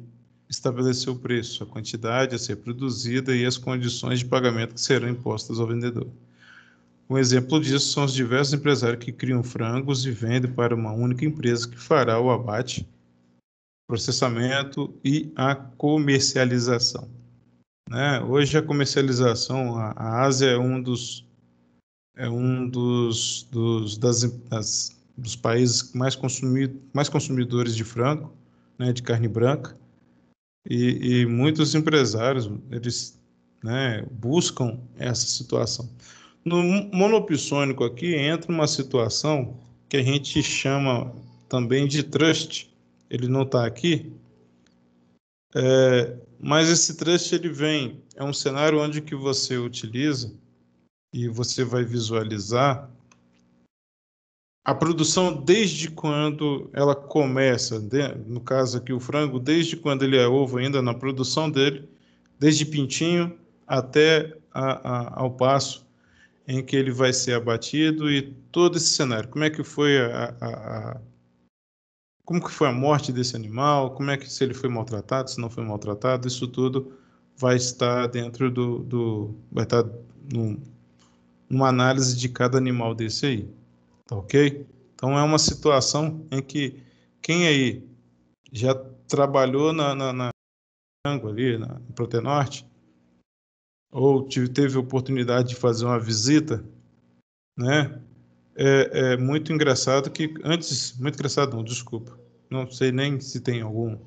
estabelecer o preço, a quantidade a ser produzida e as condições de pagamento que serão impostas ao vendedor. Um exemplo disso são os diversos empresários que criam frangos e vendem para uma única empresa que fará o abate, processamento e a comercialização. Né? Hoje a comercialização, a Ásia é um dos países mais consumidores de frango, né, de carne branca, e muitos empresários eles, né, buscam essa situação. No monopsônico aqui entra uma situação que a gente chama também de trust. Ele não está aqui, mas esse trust ele é um cenário onde que você utiliza e você vai visualizar a produção desde quando ela começa, no caso aqui o frango, desde quando ele é ovo ainda na produção dele, desde pintinho até ao passo em que ele vai ser abatido e todo esse cenário. Como é que foi como que foi a morte desse animal, como é que se ele foi maltratado, se não foi maltratado, isso tudo vai estar dentro vai estar numa análise de cada animal desse aí, tá ok? Então é uma situação em que quem aí já trabalhou na frango ali, na Protenorte, ou teve oportunidade de fazer uma visita, né? É muito engraçado muito engraçado não, desculpa, não sei nem se tem algum,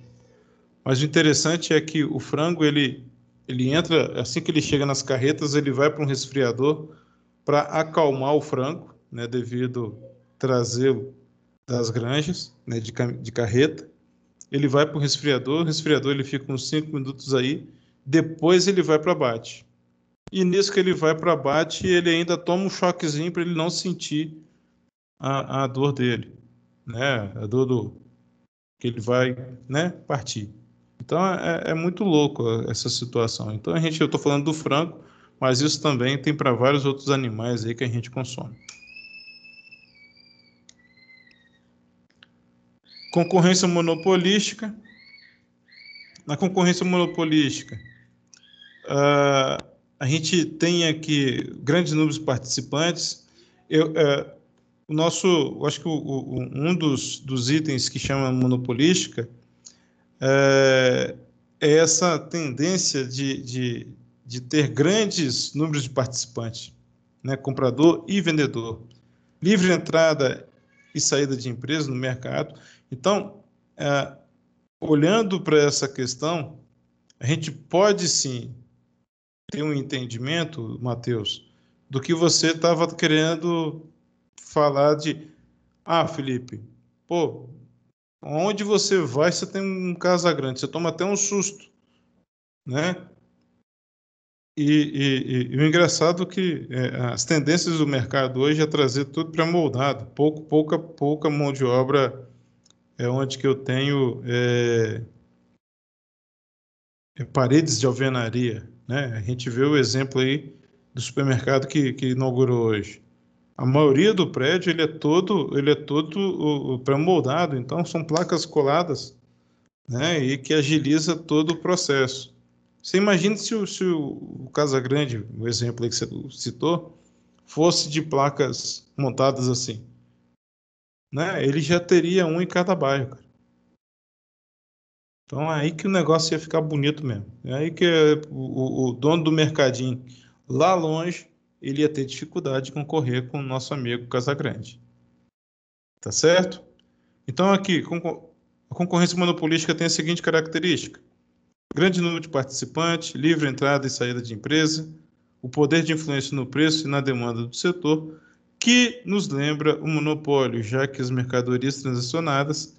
mas o interessante é que o frango, ele entra, assim que ele chega nas carretas, ele vai para um resfriador para acalmar o frango, né, devido trazê-lo das granjas, né, de carreta, ele vai para o resfriador ele fica uns 5 minutos aí, depois ele vai para abate. E nisso que ele vai para abate, ele ainda toma um choquezinho para ele não sentir a dor dele, né? A dor que ele vai, né, partir. Então é muito louco essa situação. Então eu estou falando do frango, mas isso também tem para vários outros animais aí que a gente consome. Concorrência monopolística. Na concorrência monopolística, a gente tem aqui grandes números de participantes. Acho que um dos itens que chama monopolística é essa tendência de ter grandes números de participantes, né, comprador e vendedor, livre entrada e saída de empresas no mercado. Então, olhando para essa questão, a gente pode sim ter um entendimento, Matheus, do que você estava querendo falar de, Felipe, pô, onde você vai, você tem um Casagrande, você toma até um susto, né? E o engraçado é que as tendências do mercado hoje é trazer tudo pré-moldado, pouca mão de obra onde que eu tenho paredes de alvenaria, né? A gente vê o exemplo aí do supermercado que inaugurou hoje. A maioria do prédio ele é todo pré-moldado, então são placas coladas, né? E que agiliza todo o processo. Você imagina se o Casagrande, o exemplo aí que você citou, fosse de placas montadas assim, né? Ele já teria um em cada bairro, cara. Então é aí que o negócio ia ficar bonito mesmo. É aí que o dono do mercadinho lá longe, ele ia ter dificuldade de concorrer com o nosso amigo Casagrande. Tá certo? Então aqui, a concorrência monopolística tem a seguinte característica: grande número de participantes, livre entrada e saída de empresa, o poder de influência no preço e na demanda do setor, que nos lembra o monopólio, já que as mercadorias transacionadas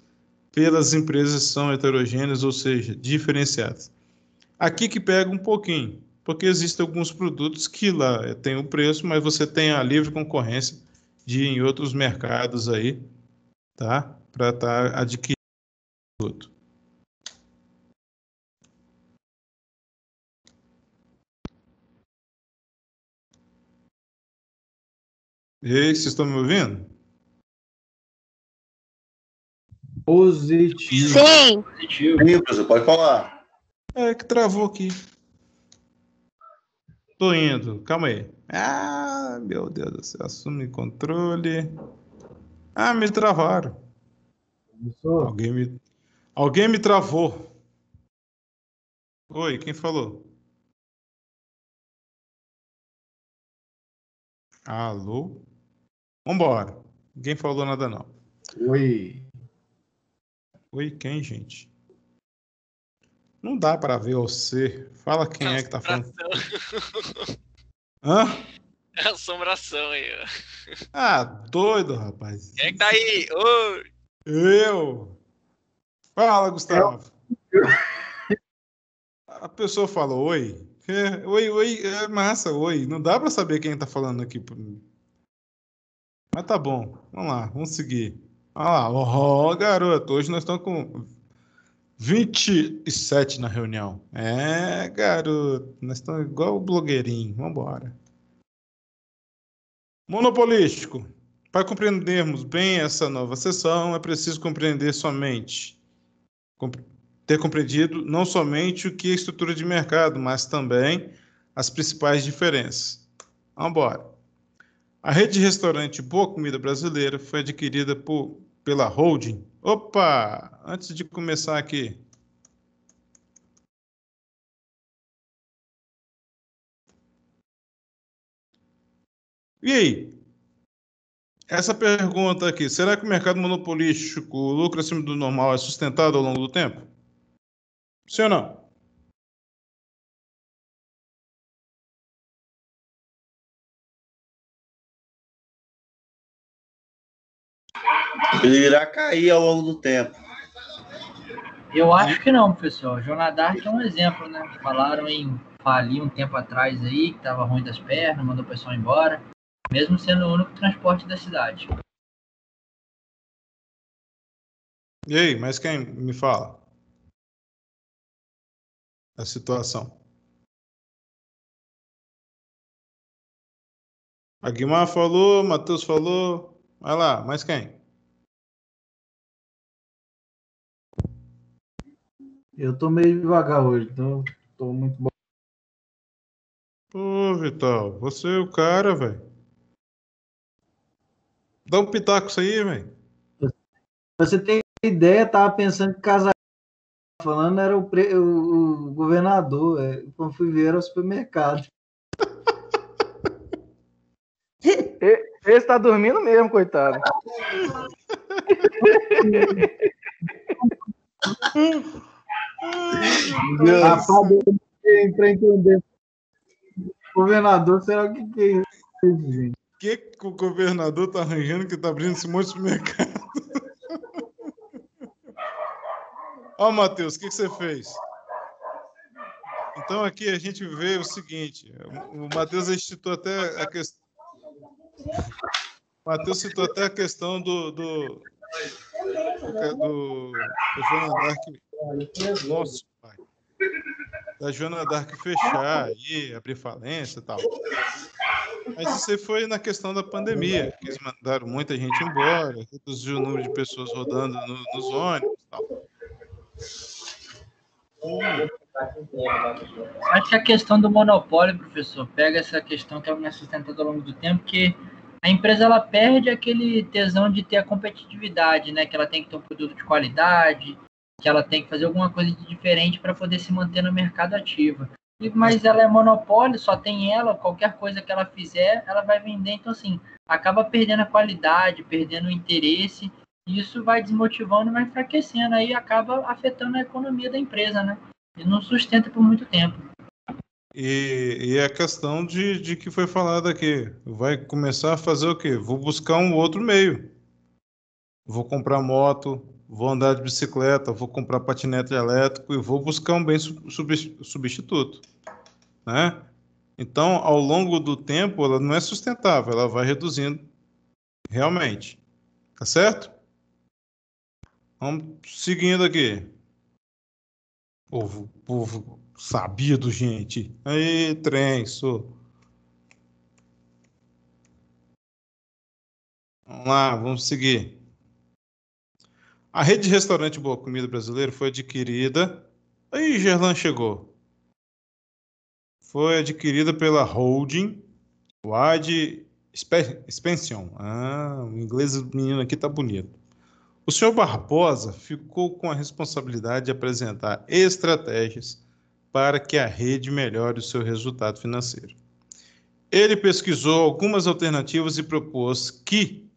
pelas empresas são heterogêneas, ou seja, diferenciadas. Aqui que pega um pouquinho, porque existem alguns produtos que lá tem o preço, mas você tem a livre concorrência de em outros mercados aí, tá? Para estar adquirindo produto. E aí, vocês estão me ouvindo? Positivo. Sim. Positivo. Sim, professor, pode falar. É que travou aqui. Tô indo, calma aí. Ah, meu Deus do céu, assume controle. Ah, me travaram. Professor, Alguém me travou. Oi, quem falou? Alô? Vambora. Ninguém falou nada, não. oi. Oi, quem, gente? Não dá para ver você. Fala quem é que tá falando. Hã? É assombração aí, ó. Ah, doido, rapaz. Quem é que tá aí? Oi! Eu? Fala, Gustavo. A pessoa fala oi. Oi, é massa, oi. Não dá para saber quem tá falando aqui. Mas tá bom. Vamos lá, vamos seguir. Olha lá, ó, garoto. Hoje nós estamos com 27 na reunião. É, garoto. Nós estamos igual o blogueirinho. Vambora. Monopolístico. Para compreendermos bem essa nova sessão, é preciso compreender somente, ter compreendido não somente o que é estrutura de mercado, mas também as principais diferenças. Vamos embora. A rede de restaurante Boa Comida Brasileira foi adquirida pela holding. Opa! Antes de começar aqui. E aí? Essa pergunta aqui, será que o mercado monopolístico, o lucro acima do normal, é sustentado ao longo do tempo? Sim ou não? Ele irá cair ao longo do tempo. Eu acho que não, professor. Joana d'Arc é um exemplo, né? Falaram em falir um tempo atrás aí, que tava ruim das pernas, mandou o pessoal embora, mesmo sendo o único transporte da cidade. E aí, mas quem me fala a situação? A Guimar falou, Matheus falou. Vai lá, mas quem? Eu tô meio devagar hoje, então tô muito bom. Pô, Vital, você é o cara, velho. Dá um pitaco isso aí, velho. Você tem ideia, tava pensando que o casal falando era o governador. Quando fui ver, era o supermercado. Esse tá dormindo mesmo, coitado. Rapaz, para entender. Governador, será o que é isso, gente? O que o governador tá arranjando que tá abrindo esse monte de supermercado? Ó, Matheus, o que você fez? Então aqui a gente vê o seguinte, o Matheus citou até a questão. Matheus citou até a questão do Joana d'Arc. Nossa, pai. Da Joana d'Arc fechar aí, abrir falência e tal. Mas isso aí foi na questão da pandemia, que eles mandaram muita gente embora, reduziu o número de pessoas rodando nos ônibus e tal. Acho que a questão do monopólio, professor, pega essa questão que é mais sustentada ao longo do tempo, que a empresa ela perde aquele tesão de ter a competitividade, né? Que ela tem que ter um produto de qualidade, que ela tem que fazer alguma coisa de diferente para poder se manter no mercado ativo. Mas ela é monopólio, só tem ela, qualquer coisa que ela fizer, ela vai vender. Então, assim, acaba perdendo a qualidade, perdendo o interesse, e isso vai desmotivando e vai enfraquecendo, aí acaba afetando a economia da empresa, né? E não sustenta por muito tempo. E a questão de que foi falado aqui, vai começar a fazer o quê? Vou buscar um outro meio. Vou comprar moto, vou andar de bicicleta, vou comprar patinete elétrico e vou buscar um bem substituto, né? Então, ao longo do tempo, ela não é sustentável, ela vai reduzindo realmente. Tá certo? Vamos seguindo aqui. Povo sabido, gente. Aí, trem, sou. Vamos lá, vamos seguir. A rede de restaurante Boa Comida Brasileiro foi adquirida... Aí, Gerlan chegou. Foi adquirida pela holding Wide Expansion. O inglês do menino aqui tá bonito. O senhor Barbosa ficou com a responsabilidade de apresentar estratégias para que a rede melhore o seu resultado financeiro. Ele pesquisou algumas alternativas e propôs que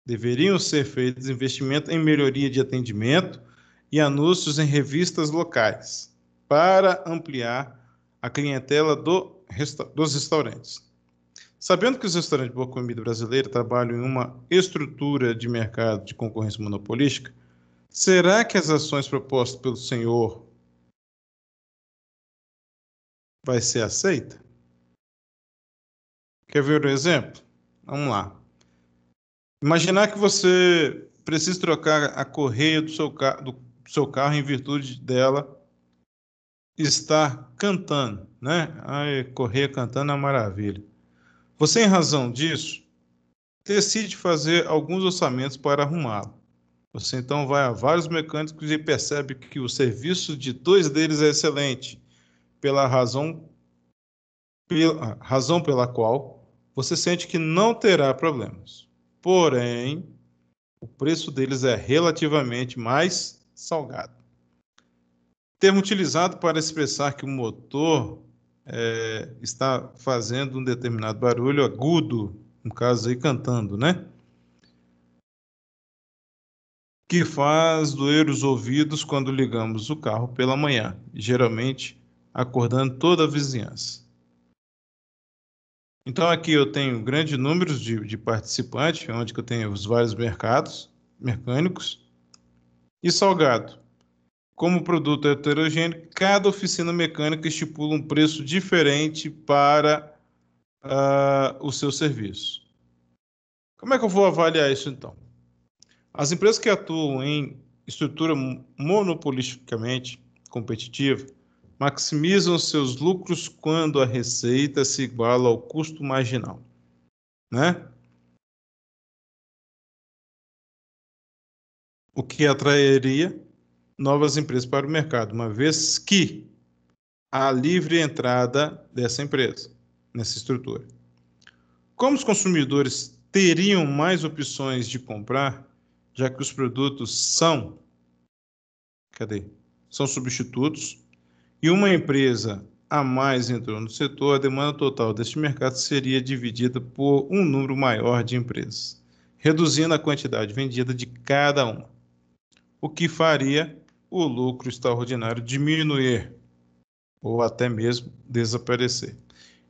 deveriam ser feitos investimento em melhoria de atendimento e anúncios em revistas locais para ampliar a clientela dos restaurantes. Sabendo que os restaurantes de boa comida brasileira trabalham em uma estrutura de mercado de concorrência monopolística, será que as ações propostas pelo senhor vai ser aceita? Quer ver um exemplo? Vamos lá. Imaginar que você precisa trocar a correia do seu carro em virtude dela estar cantando, né? Ai, correia cantando é uma maravilha. Você, em razão disso, decide fazer alguns orçamentos para arrumá-lo. Você então vai a vários mecânicos e percebe que o serviço de 2 deles é excelente, pela razão pela qual você sente que não terá problemas. Porém, o preço deles é relativamente mais salgado. Termo utilizado para expressar que o motor está fazendo um determinado barulho agudo, no caso aí cantando, né? Que faz doer os ouvidos quando ligamos o carro pela manhã, geralmente acordando toda a vizinhança. Então aqui eu tenho grande número de participantes, onde eu tenho os vários mercados mecânicos e salgado. Como produto heterogêneo, cada oficina mecânica estipula um preço diferente para o seu serviço. Como é que eu vou avaliar isso então? As empresas que atuam em estrutura monopolisticamente competitiva maximizam seus lucros quando a receita se iguala ao custo marginal, né? O que atrairia novas empresas para o mercado, uma vez que há livre entrada dessa empresa nessa estrutura. Como os consumidores teriam mais opções de comprar, já que os produtos são substitutos, e uma empresa a mais entrou no setor, a demanda total deste mercado seria dividida por um número maior de empresas, reduzindo a quantidade vendida de cada uma, o que faria o lucro extraordinário diminuir ou até mesmo desaparecer.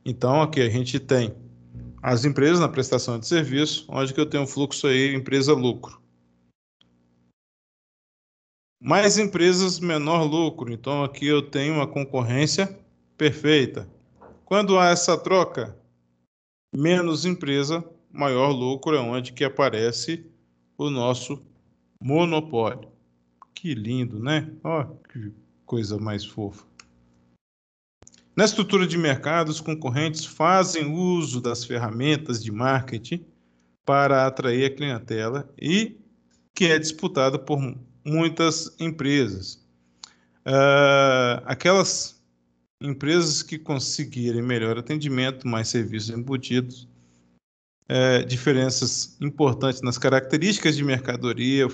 Então, aqui a gente tem as empresas na prestação de serviço, onde que eu tenho um fluxo aí, empresa-lucro. Mais empresas, menor lucro. Então, aqui eu tenho uma concorrência perfeita. Quando há essa troca, menos empresa, maior lucro, é onde que aparece o nosso monopólio. Que lindo, né? Ó, que coisa mais fofa. Na estrutura de mercado, os concorrentes fazem uso das ferramentas de marketing para atrair a clientela e que é disputada por muitas empresas. Aquelas empresas que conseguirem melhor atendimento, mais serviços embutidos, diferenças importantes nas características de mercadoria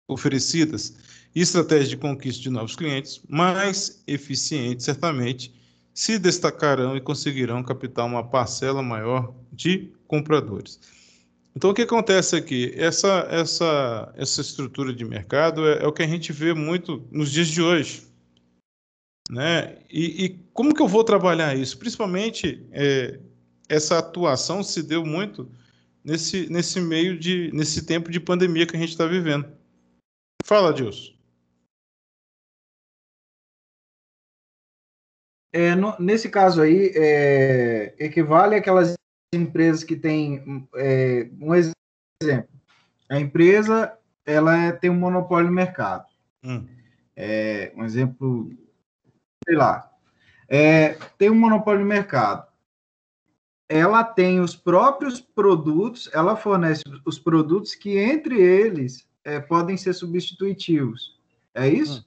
oferecidas e estratégias de conquista de novos clientes, mais eficientes, certamente, se destacarão e conseguirão captar uma parcela maior de compradores. Então, o que acontece aqui? Essa estrutura de mercado é o que a gente vê muito nos dias de hoje, né? E como que eu vou trabalhar isso? Principalmente, essa atuação se deu muito nesse tempo de pandemia que a gente está vivendo. Fala, Dilson. Nesse caso aí, equivale àquelas empresas que têm, um exemplo, a empresa tem um monopólio no mercado. Um exemplo, sei lá, tem um monopólio no mercado. ela tem os próprios produtos, ela fornece os produtos que, entre eles, podem ser substitutivos. É isso?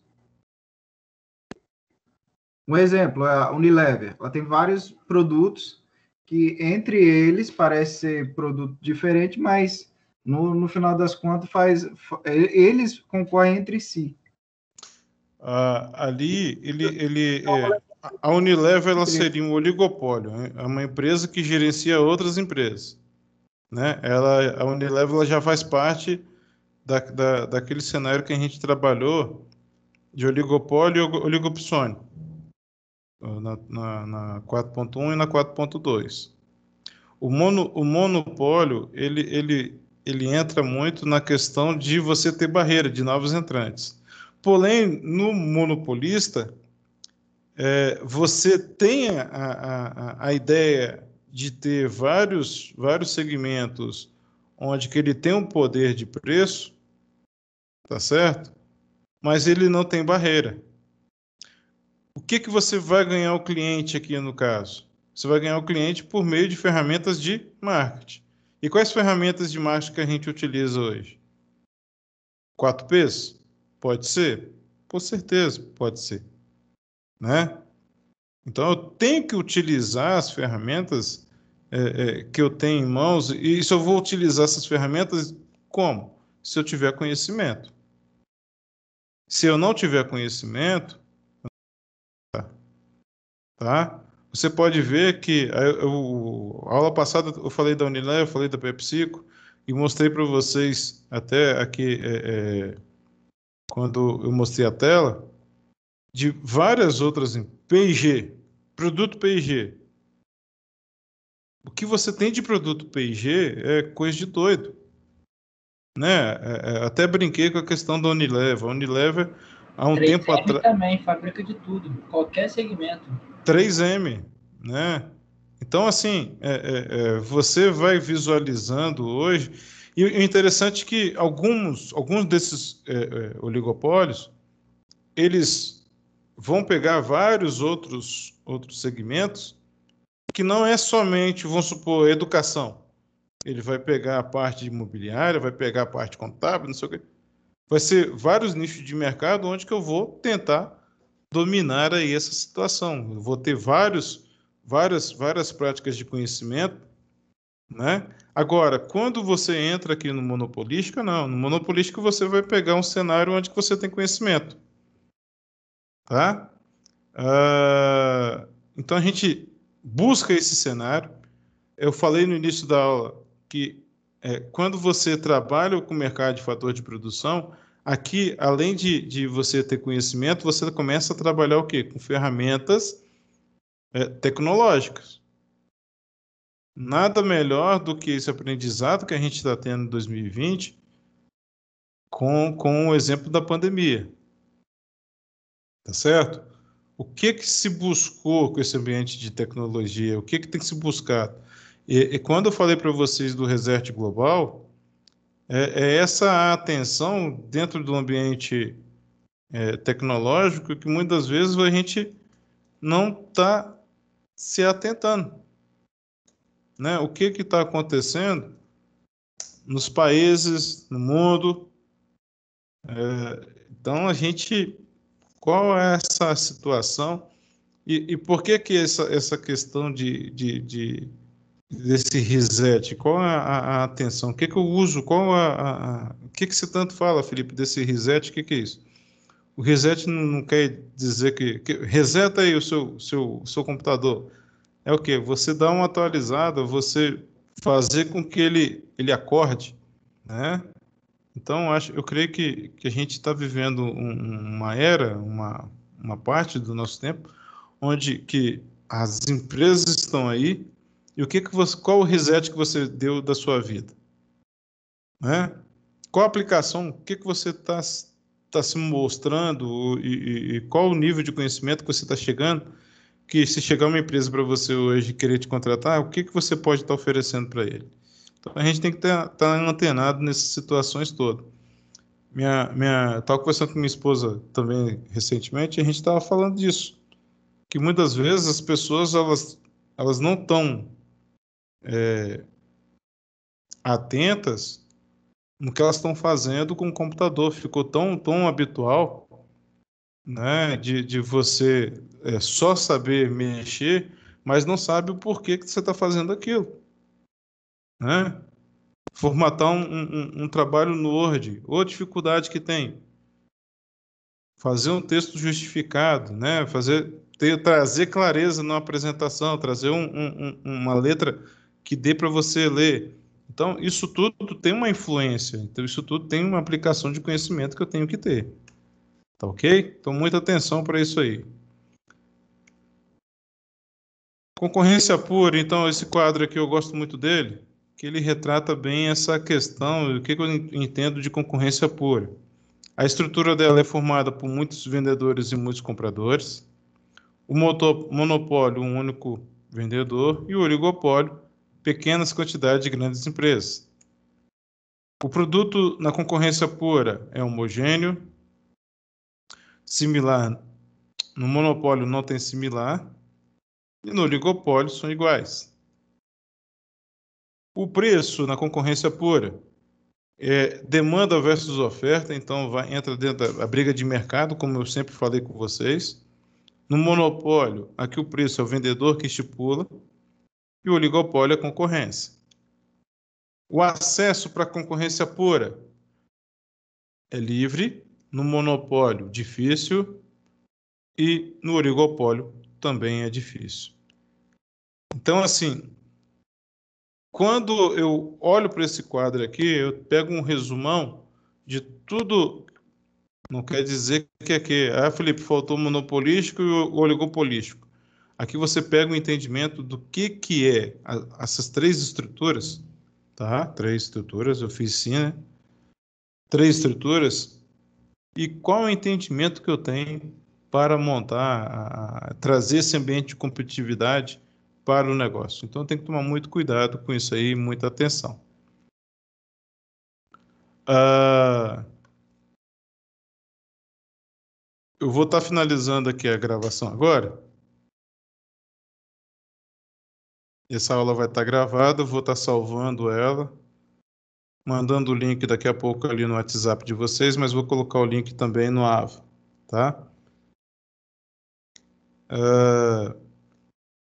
Um exemplo, a Unilever. Ela tem vários produtos que, entre eles, parece ser produto diferente, mas, no final das contas, eles concorrem entre si. Ali, a Unilever ela seria um oligopólio, né? É uma empresa que gerencia outras empresas, né? A Unilever ela já faz parte daquele cenário que a gente trabalhou de oligopólio e oligopsônio, na 4.1 e na 4.2. O monopólio, ele entra muito na questão de você ter barreira de novos entrantes. Porém, no monopolista, você tem a ideia de ter vários segmentos onde que ele tem um poder de preço, tá certo? Mas ele não tem barreira. O que você vai ganhar o cliente aqui no caso? Você vai ganhar o cliente por meio de ferramentas de marketing. E quais ferramentas de marketing que a gente utiliza hoje? 4Ps? Pode ser? Com certeza, pode ser. Né? Então, eu tenho que utilizar as ferramentas que eu tenho em mãos, e se eu vou utilizar essas ferramentas, como? Se eu tiver conhecimento. Se eu não tiver conhecimento, tá? Você pode ver que a aula passada eu falei da Unilever, eu falei da PepsiCo, e mostrei para vocês até aqui, quando eu mostrei a tela, de várias outras P&G, produto P&G. O que você tem de produto P&G é coisa de doido, né? Até brinquei com a questão da Unilever. A Unilever, há um tempo atrás... também, fabrica de tudo, qualquer segmento. 3M, né? Então, assim, você vai visualizando hoje, e o interessante é que alguns desses oligopólios, eles vão pegar vários outros segmentos, que não é somente, vamos supor, educação. Ele vai pegar a parte imobiliária, vai pegar a parte contábil, não sei o quê. Vai ser vários nichos de mercado onde que eu vou tentar dominar aí essa situação. Eu vou ter várias práticas de conhecimento, né? Agora, quando você entra aqui no monopolística, não. No monopolística você vai pegar um cenário onde que você tem conhecimento, tá? Então a gente busca esse cenário. Eu falei no início da aula que quando você trabalha com o mercado de fator de produção, aqui, além de você ter conhecimento, você começa a trabalhar o quê? Com ferramentas tecnológicas. Nada melhor do que esse aprendizado que a gente está tendo em 2020 com o exemplo da pandemia. Tá certo? O que se buscou com esse ambiente de tecnologia? O que tem que se buscar? E quando eu falei para vocês do Reset Global, essa atenção dentro do ambiente tecnológico que muitas vezes a gente não está se atentando, né? O que está acontecendo nos países, no mundo? Então, qual é essa situação? E por que essa questão desse reset? Qual a atenção? O que eu uso? O que você tanto fala, Felipe, desse reset? O que é isso? O reset não quer dizer que reseta aí o seu computador. É o quê? Você dá uma atualizada, você fazer com que ele acorde, né? Então, eu creio que a gente está vivendo uma era, uma parte do nosso tempo, onde que as empresas estão aí, e qual o reset que você deu da sua vida? Né? Qual a aplicação? O que você está se mostrando e qual o nível de conhecimento que você está chegando? Que se chegar uma empresa para você hoje e querer te contratar, o que você pode estar oferecendo para ele? Então, a gente tem que estar antenado nessas situações todas. Estava conversando com minha esposa também recentemente, e a gente estava falando disso, que muitas vezes as pessoas elas não estão atentas no que elas estão fazendo com o computador. Ficou tão habitual, né, de você só saber mexer, mas não sabe o porquê que você está fazendo aquilo, né? Formatar um trabalho no Word, ou dificuldade que tem. Fazer um texto justificado, né? Trazer clareza na apresentação, trazer uma letra que dê para você ler. Então, isso tudo tem uma influência. Então, isso tudo tem uma aplicação de conhecimento que eu tenho que ter. Tá ok? Então, muita atenção para isso aí. Concorrência pura, então, esse quadro aqui eu gosto muito dele, que ele retrata bem essa questão, o que eu entendo de concorrência pura. A estrutura dela é formada por muitos vendedores e muitos compradores. O monopólio, um único vendedor. E o oligopólio, pequenas quantidades de grandes empresas. O produto na concorrência pura é homogêneo, similar. No monopólio não tem similar. E no oligopólio são iguais. O preço na concorrência pura é demanda versus oferta, então entra dentro da briga de mercado, como eu sempre falei com vocês. No monopólio, aqui o preço é o vendedor que estipula, e o oligopólio é a concorrência. O acesso para a concorrência pura é livre, no monopólio, difícil, e no oligopólio também é difícil. Então, assim, quando eu olho para esse quadro aqui, eu pego um resumão de tudo. Não quer dizer que aqui, Felipe, faltou o monopolístico e o oligopolístico. Aqui você pega o entendimento do que é essas três estruturas, tá? Três estruturas, eu fiz sim, né? Três estruturas, e qual é o entendimento que eu tenho para montar, trazer esse ambiente de competitividade para o negócio. Então tem que tomar muito cuidado com isso aí, muita atenção. Eu vou estar finalizando aqui a gravação agora. Essa aula vai estar gravada, eu vou estar salvando ela, mandando o link daqui a pouco ali no WhatsApp de vocês, mas vou colocar o link também no AVA, tá?